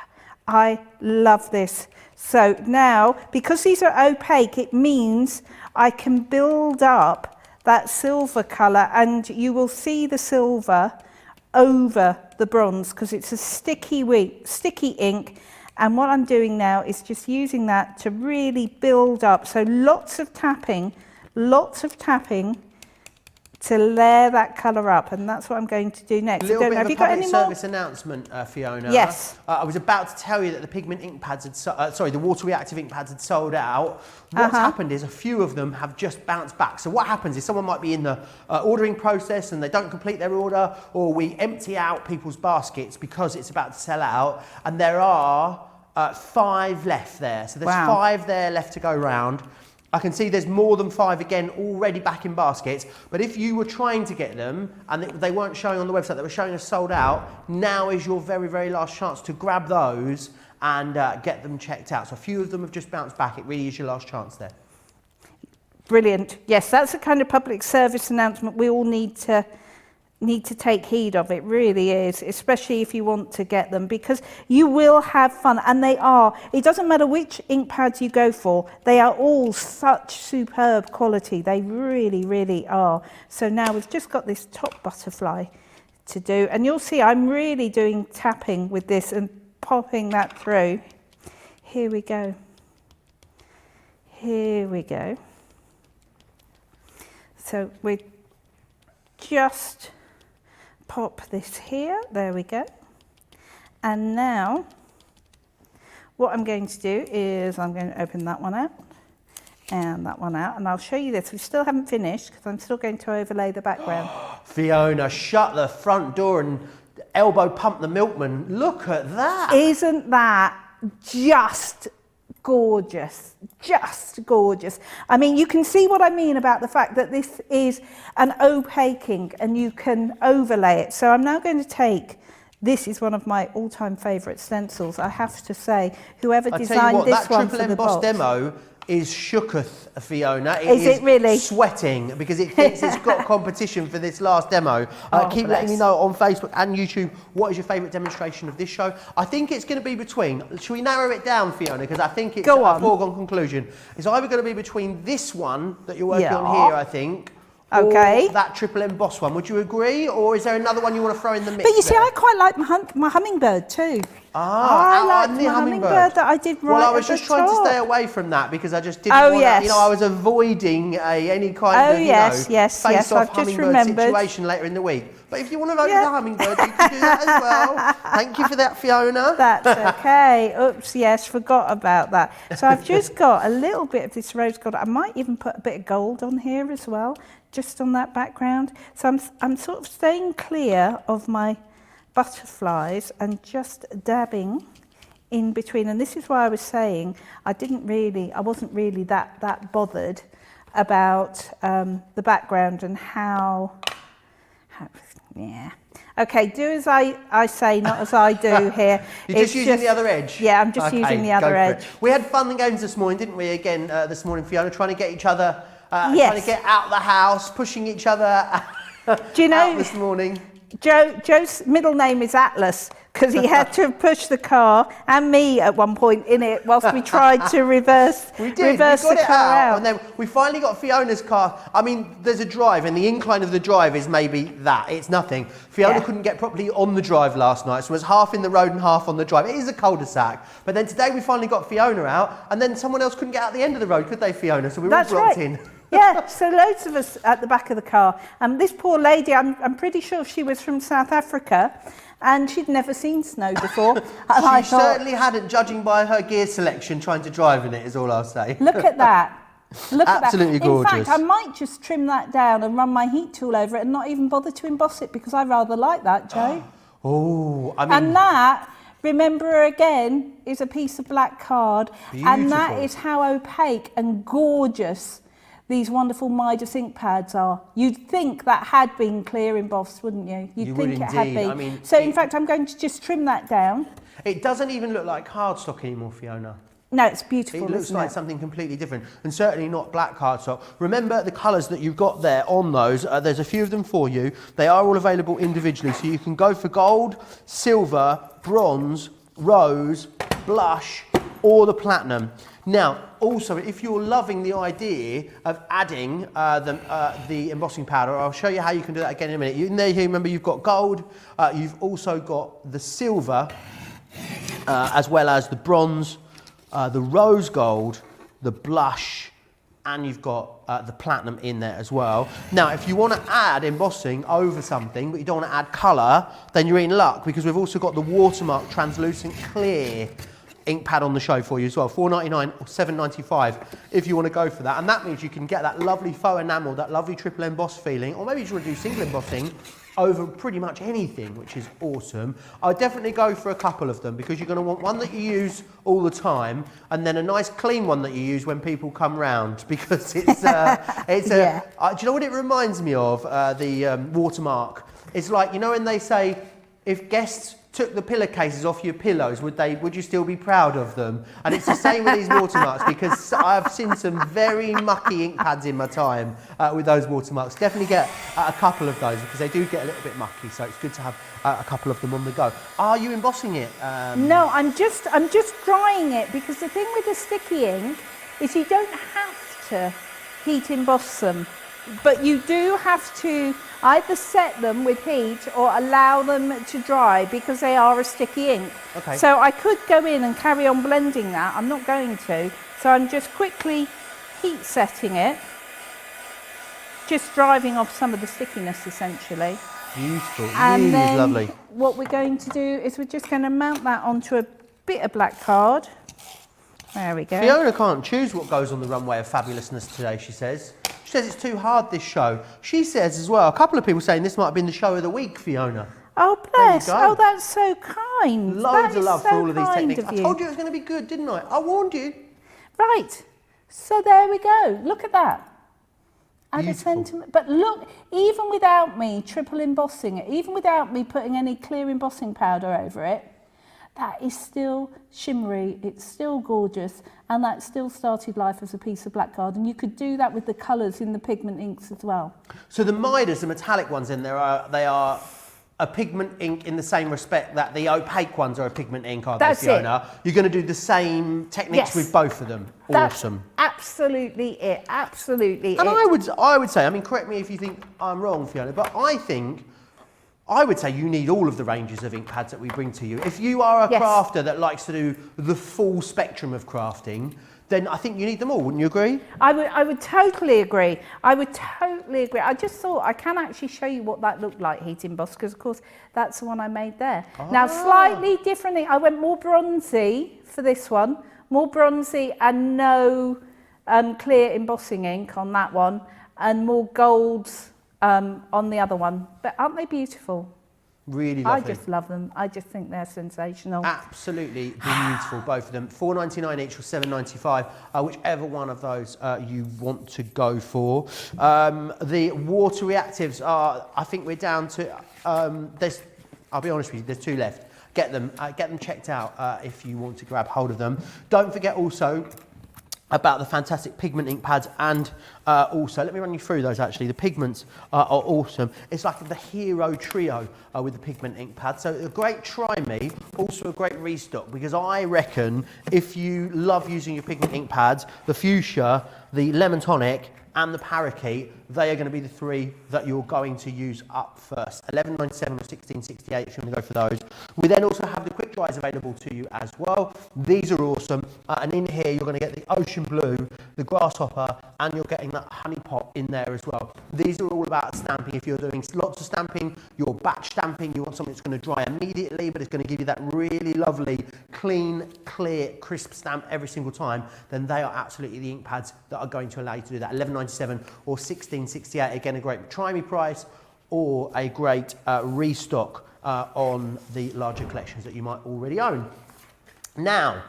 I love this. So now, because these are opaque, it means I can build up that silver colour, and you will see the silver over the bronze because it's a sticky ink. And what I'm doing now is just using that to really build up. So lots of tapping to layer that colour up, and that's what I'm going to do next. Have you got any service announcement, Fiona? Yes. I was about to tell you that the pigment ink pads the water reactive ink pads had sold out. What's happened is a few of them have just bounced back. So what happens is someone might be in the ordering process and they don't complete their order, or we empty out people's baskets because it's about to sell out, and there are 5 left there. So there's 5 there left to go round. I can see there's more than 5 again already back in baskets, but if you were trying to get them and they weren't showing on the website, they were showing as sold out, now is your very, very last chance to grab those and get them checked out. So a few of them have just bounced back. It really is your last chance there. Brilliant. Yes, that's a kind of public service announcement we all need to need to take heed of. It really is, especially if you want to get them, because you will have fun. And they are, it doesn't matter which ink pads you go for, they are all such superb quality. They really, really are. So now we've just got this top butterfly to do, and you'll see I'm really doing tapping with this and popping that through. Here we go. Here we go. So we just pop this here, there we go. And now what I'm going to do is I'm going to open that one out and that one out, and I'll show you this. We still haven't finished because I'm still going to overlay the background. Fiona, shut the front door and elbow pump the milkman. Look at that. Isn't that just gorgeous? Just gorgeous. I mean, you can see what I mean about the fact that this is an opaque ink and you can overlay it. So I'm now going to take, this is one of my all-time favourite stencils, I have to say. Whoever designed this one for the box. That triple embossed demo is shooketh, Fiona. Is it really? Sweating because it thinks it's got competition for this last demo. Keep letting me know on Facebook and YouTube what is your favourite demonstration of this show. I think it's going to be between, should we narrow it down, Fiona? Because I think it's a foregone conclusion. It's either going to be between this one that you're working on here, I think, okay, or that triple embossed one. Would you agree? Or is there another one you want to throw in the mix? But you see, I quite like my hummingbird too. I like the hummingbird that I did right. Well, I was just trying to stay away from that because I just didn't want to, you know, I was avoiding any kind of, you know, face-off hummingbird situation later in the week. But if you want to vote for the hummingbird, you can do that as well. Thank you for that, Fiona. That's okay. Oops, yes, forgot about that. So I've just got a little bit of this rose gold. I might even put a bit of gold on here as well, just on that background. So I'm sort of staying clear of my butterflies and just dabbing in between. And this is why I was saying I wasn't really that bothered about the background and how okay, do as I say, not as I do here. You're just using the other edge? Yeah, I'm just using the other edge. We had fun and games this morning, didn't we? Again, this morning, Fiona, trying to get each other, trying to get out of the house, pushing each other do you know, out this morning. Joe's middle name is Atlas because he had to push the car and me at one point in it whilst we tried to reverse the car out. And then we finally got Fiona's car. I mean, there's a drive and the incline of the drive is maybe that. It's nothing. Fiona couldn't get properly on the drive last night, so it was half in the road and half on the drive. It is a cul-de-sac. But then today we finally got Fiona out and then someone else couldn't get out the end of the road, could they, Fiona? So we were all blocked in. Yeah, so loads of us at the back of the car. This poor lady, I'm pretty sure she was from South Africa and she'd never seen snow before. And she certainly hadn't, judging by her gear selection, trying to drive in it, is all I'll say. Look at that. Look at that. Absolutely gorgeous. In fact, I might just trim that down and run my heat tool over it and not even bother to emboss it because I rather like that, Joe. Oh, I mean... And that, remember again, is a piece of black card. Beautiful. And that is how opaque and gorgeous these wonderful Midas ink pads are. You'd think that had been clear embossed, wouldn't you? You'd think it had been. I mean, so in fact, I'm going to just trim that down. It doesn't even look like cardstock anymore, Fiona. No, it's beautiful. It looks like something completely different, and certainly not black cardstock. Remember the colours that you've got there on those. There's a few of them for you. They are all available individually, so you can go for gold, silver, bronze, rose, blush, or the platinum. Now, also, if you're loving the idea of adding the embossing powder, I'll show you how you can do that again in a minute. In there, remember, you've got gold, you've also got the silver, as well as the bronze, the rose gold, the blush, and you've got the platinum in there as well. Now, if you want to add embossing over something, but you don't want to add colour, then you're in luck, because we've also got the Watermark Translucent Clear ink pad on the show for you as well, $4.99 or $7.95 if you want to go for that. And that means you can get that lovely faux enamel, that lovely triple emboss feeling, or maybe you just want to do single embossing over pretty much anything, which is awesome. I'd definitely go for a couple of them because you're going to want one that you use all the time and then a nice clean one that you use when people come round, because it's do you know what it reminds me of, the Watermark? It's like, you know when they say, if guests took the pillowcases off your pillows, would you still be proud of them? And it's the same with these watermarks, because I've seen some very mucky ink pads in my time with those watermarks. Definitely get a couple of those, because they do get a little bit mucky, so it's good to have a couple of them on the go. Are you embossing it? No, I'm just drying it, because the thing with the sticky ink is you don't have to heat emboss them, but you do have to either set them with heat or allow them to dry, because they are a sticky ink. Okay. So I could go in and carry on blending that. I'm not going to. So I'm just quickly heat setting it, just driving off some of the stickiness essentially. Beautiful, And really then lovely. what we're going to do is we're just going to mount that onto a bit of black card. There we go. Fiona can't choose what goes on the runway of fabulousness today, she says. She says it's too hard, this show. She says as well, a couple of people saying this might have been the show of the week, Fiona. Oh, bless. go. Oh, that's so kind. Loads That of is love so for all of these kind techniques. of I told you it was going to be good, didn't I? I warned you. Right. So there we go. Look at that. Add a Beautiful. sentiment. But look, even without me triple embossing it, even without me putting any clear embossing powder over it, that is still shimmery, it's still gorgeous, and that still started life as a piece of black card. And you could do that with the colours in the pigment inks as well. So the Midas, the metallic ones in there, they are a pigment ink in the same respect that the opaque ones are a pigment ink, are they, That's it. Fiona? You're going to do the same techniques Yes. with both of them. That's Awesome. absolutely it, absolutely And it. I would say, I mean, correct me if you think I'm wrong, Fiona, but I would say you need all of the ranges of ink pads that we bring to you. If you are a Yes. crafter that likes to do the full spectrum of crafting, then I think you need them all, wouldn't you agree? I would totally agree. I would totally agree. I just thought I can actually show you what that looked like, heat emboss, because of course that's the one I made there. Now slightly differently, I went more bronzy for this one, more bronzy and no clear embossing ink on that one, and more golds on the other one. But aren't they beautiful? Really lovely. I just love them. I just think they're sensational. Absolutely beautiful, both of them. $4.99 each or $7.95, whichever one of those you want to go for. The water reactives are, I think we're down to, I'll be honest with you, there's 2 left. Get them checked out if you want to grab hold of them. Don't forget also about the fantastic pigment ink pads, and also, let me run you through those actually. The pigments are awesome. It's like the hero trio with the pigment ink pads. So a great try me, also a great restock, because I reckon if you love using your pigment ink pads, the fuchsia, the lemon tonic, and the parakeet, they are going to be the 3 that you're going to use up first. $11.97 or $16.68 if you want to go for those. We then also have the quick dries available to you as well. These are awesome. And in here, you're going to get the ocean blue, the grasshopper, and you're getting that honey pot in there as well. These are all about stamping. If you're doing lots of stamping, you're batch stamping, you want something that's going to dry immediately, but it's going to give you that really lovely, clean, clear, crisp stamp every single time, then they are absolutely the ink pads that are going to allow you to do that. $11.97 or $16.68, again a great try me price, or a great restock on the larger collections that you might already own. Now,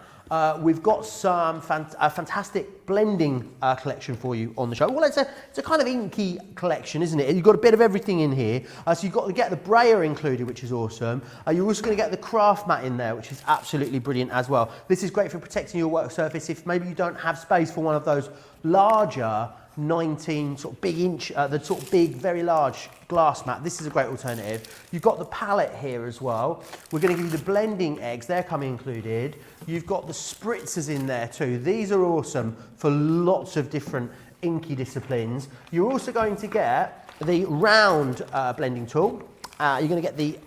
we've got some fantastic blending collection for you on the show. Well, it's a kind of inky collection, isn't it? You've got a bit of everything in here. So you've got to get the brayer included, which is awesome. You're also going to get the craft mat in there, which is absolutely brilliant as well. This is great for protecting your work surface if maybe you don't have space for one of those larger 19 sort of big inch, the sort of big, very large glass mat. This is a great alternative. You've got the palette here as well. We're going to give you the blending eggs, they're coming included. You've got the spritzers in there too. These are awesome for lots of different inky disciplines. You're also going to get the round blending tool. You're going to get the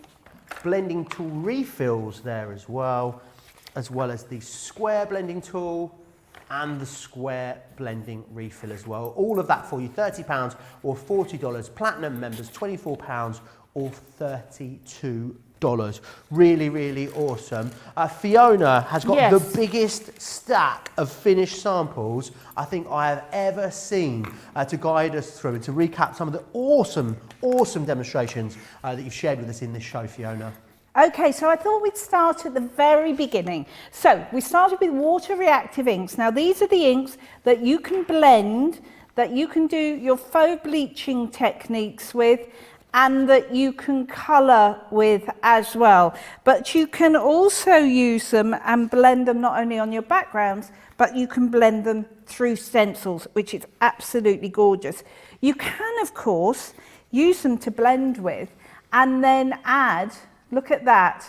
blending tool refills there as well as the square blending tool and the square blending refill as well. All of that for you, £30 or $40. Platinum members, £24 or $32. Really, really awesome. Fiona has got the biggest stack of finished samples I think I have ever seen to guide us through and to recap some of the awesome demonstrations that you've shared with us in this show, Fiona. Okay, so I thought we'd start at the very beginning. So we started with water reactive inks. Now these are the inks that you can blend, that you can do your faux bleaching techniques with, and that you can colour with as well. But you can also use them and blend them not only on your backgrounds, but you can blend them through stencils, which is absolutely gorgeous. You can, of course, use them to blend with and then add, look at that.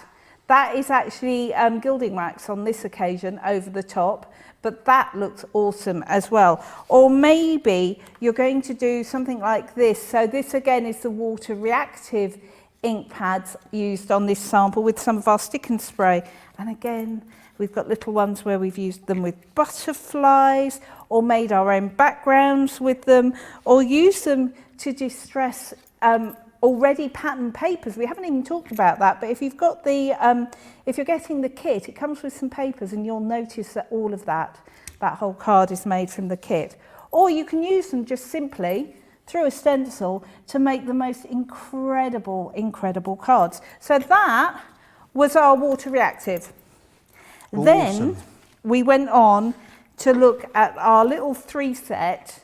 That is actually gilding wax on this occasion over the top, but that looks awesome as well. Or maybe you're going to do something like this. So this again is the water reactive ink pads used on this sample with some of our stick and spray. And again, we've got little ones where we've used them with butterflies or made our own backgrounds with them, or use them to distress already patterned papers. We haven't even talked about that, but if you've got the, if you're getting the kit, it comes with some papers and you'll notice that all of that whole card is made from the kit. Or you can use them just simply through a stencil to make the most incredible, incredible cards. So that was our water reactive. Awesome. Then we went on to look at our little 3 set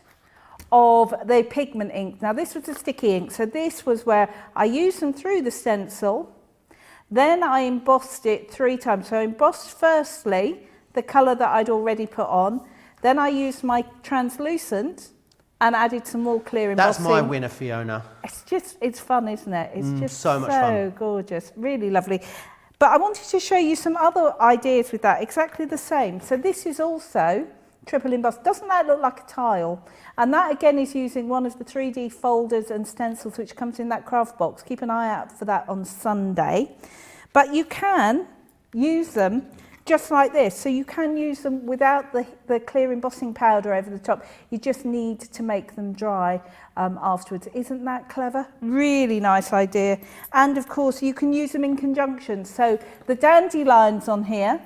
of the pigment ink. Now this was a sticky ink, so this was where I used them through the stencil, then I embossed it 3 times. So I embossed firstly the colour that I'd already put on, then I used my translucent and added some more clear embossing. That's my winner, Fiona. It's fun, isn't it? It's just so much fun. Gorgeous, really lovely. But I wanted to show you some other ideas with that, exactly the same. So this is also triple embossed. Doesn't that look like a tile? And that again is using one of the 3D folders and stencils which comes in that craft box. Keep an eye out for that on Sunday. But you can use them just like this. So you can use them without the clear embossing powder over the top. You just need to make them dry afterwards. Isn't that clever? Really nice idea. And of course you can use them in conjunction. So the dandelions on here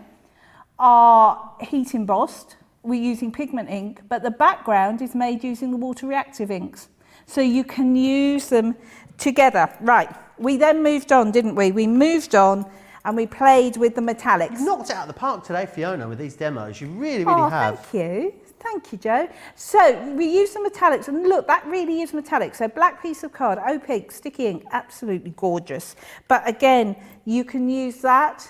are heat embossed. We're using pigment ink, but the background is made using the water reactive inks. So you can use them together. Right, we then moved on, didn't we? We moved on and we played with the metallics. You've knocked it out of the park today, Fiona, with these demos. You really, really have. Thank you. Thank you, Joe. So we use the metallics, and look, that really is metallic. So black piece of card, opaque, sticky ink, absolutely gorgeous. But again, you can use that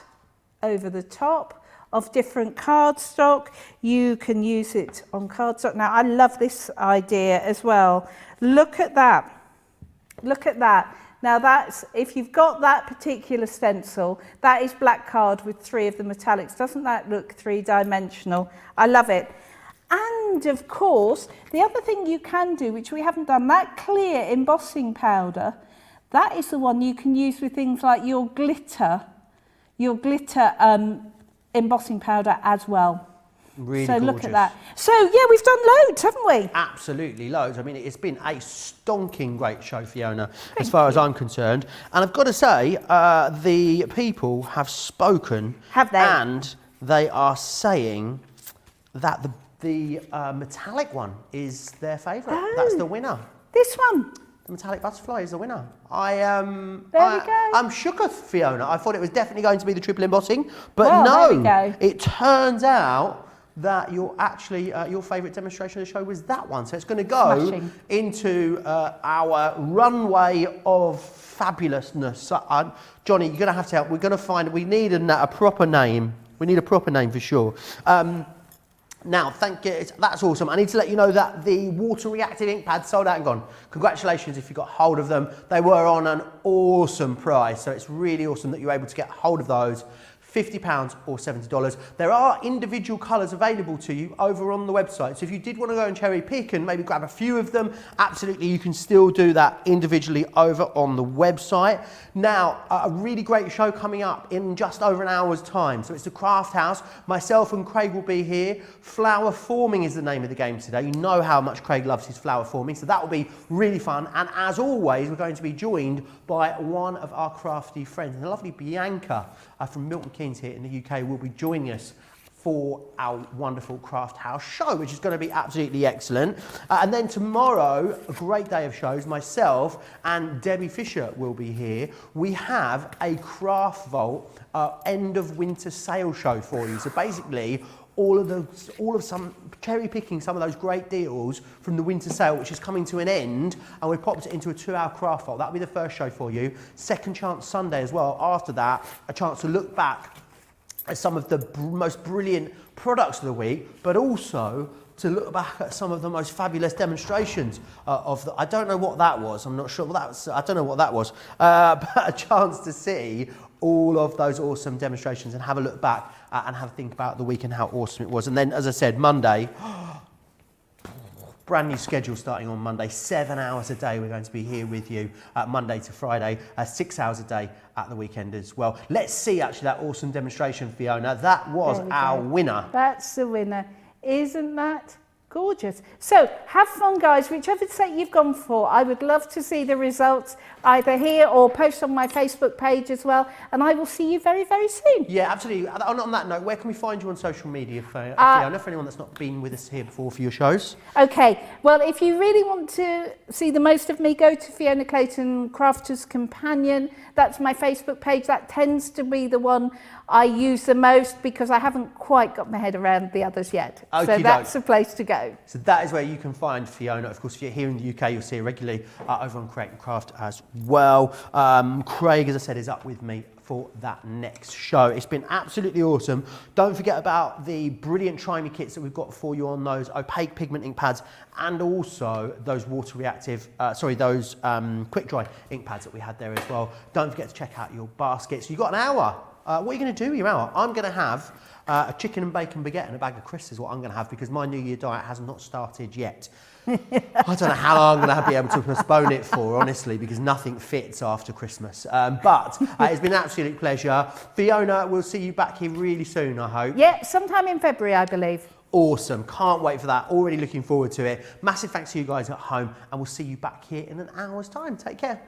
over the top of different cardstock. You can use it on cardstock. Now, I love this idea as well. Look at that. Look at that. Now that's, if you've got that particular stencil, that is black card with 3 of the metallics. Doesn't that look 3-dimensional? I love it. And of course, the other thing you can do, which we haven't done, that clear embossing powder, that is the one you can use with things like your glitter embossing powder as well. Really so gorgeous. Look at that. So yeah, we've done loads, haven't we? Absolutely loads. I mean, it's been a stonking great show, Fiona, as far as I'm concerned. And I've got to say, the people have spoken. Have they? And they are saying that the metallic one is their favourite. Oh. That's the winner. This one. The metallic butterfly is the winner. There we go. I'm shooketh, Fiona. I thought it was definitely going to be the triple embossing, but Well, no. there we go. It turns out that your favourite demonstration of the show was that one. So it's going to go Smashing. into our runway of fabulousness. Johnny, you're going to have to help. We're going to find. We need a proper name. We need a proper name for sure. Now, thank you. That's awesome. I need to let you know that the water reactive ink pads sold out and gone. Congratulations if you got hold of them. They were on an awesome price, so it's really awesome that you're able to get hold of those. £50 or $70. There are individual colours available to you over on the website. So if you did want to go and cherry pick and maybe grab a few of them, absolutely you can still do that individually over on the website. Now, a really great show coming up in just over an hour's time. So it's the Craft House. Myself and Craig will be here. Flower forming is the name of the game today. You know how much Craig loves his flower forming, so that will be really fun. And as always, we're going to be joined by one of our crafty friends, and the lovely Bianca from Milton Keynes here in the UK will be joining us for our wonderful Craft House show, which is going to be absolutely excellent. And then tomorrow, a great day of shows, myself and Debbie Fisher will be here. We have a Craft Vault end of winter sale show for you. So basically, some cherry picking some of those great deals from the winter sale, which is coming to an end, and we've popped it into a 2-hour craft vault. That'll be the first show for you. Second chance Sunday as well. After that, a chance to look back at some of the most brilliant products of the week, but also to look back at some of the most fabulous demonstrations I don't know what that was. I'm not sure what that was. I don't know what that was. But a chance to see all of those awesome demonstrations and have a look back and have a think about the week and how awesome it was. And then, as I said, Monday, brand new schedule starting on Monday, 7 hours a day. We're going to be here with you Monday to Friday, 6 hours a day at the weekend as well. Let's see actually that awesome demonstration, Fiona. That was our winner. That's the winner. Isn't that gorgeous? So have fun, guys, whichever set you've gone for. I would love to see the results either here or post on my Facebook page as well, and I will see you very, very soon. Yeah, absolutely. On that note, where can we find you on social media, Fiona, for anyone that's not been with us here before for your shows? Okay, well, if you really want to see the most of me, go to Fiona Clayton Crafter's Companion. That's my Facebook page. That tends to be the one I use the most because I haven't quite got my head around the others yet. So that's the place to go. So that is where you can find Fiona. Of course, if you're here in the UK, you'll see her regularly over on Create and Craft as well. Craig, as I said, is up with me for that next show. It's been absolutely awesome. Don't forget about the brilliant Try Me kits that we've got for you on those opaque pigment ink pads and also those water reactive, those quick dry ink pads that we had there as well. Don't forget to check out your baskets. You've got an hour. What are you going to do with your hour? I'm going to have a chicken and bacon baguette and a bag of crisps is what I'm going to have because my New Year diet has not started yet. I don't know how long I'm going to be able to postpone it for, honestly, because nothing fits after Christmas. But it's been an absolute pleasure. Fiona, we'll see you back here really soon, I hope. Yeah, sometime in February, I believe. Awesome. Can't wait for that. Already looking forward to it. Massive thanks to you guys at home, and we'll see you back here in an hour's time. Take care.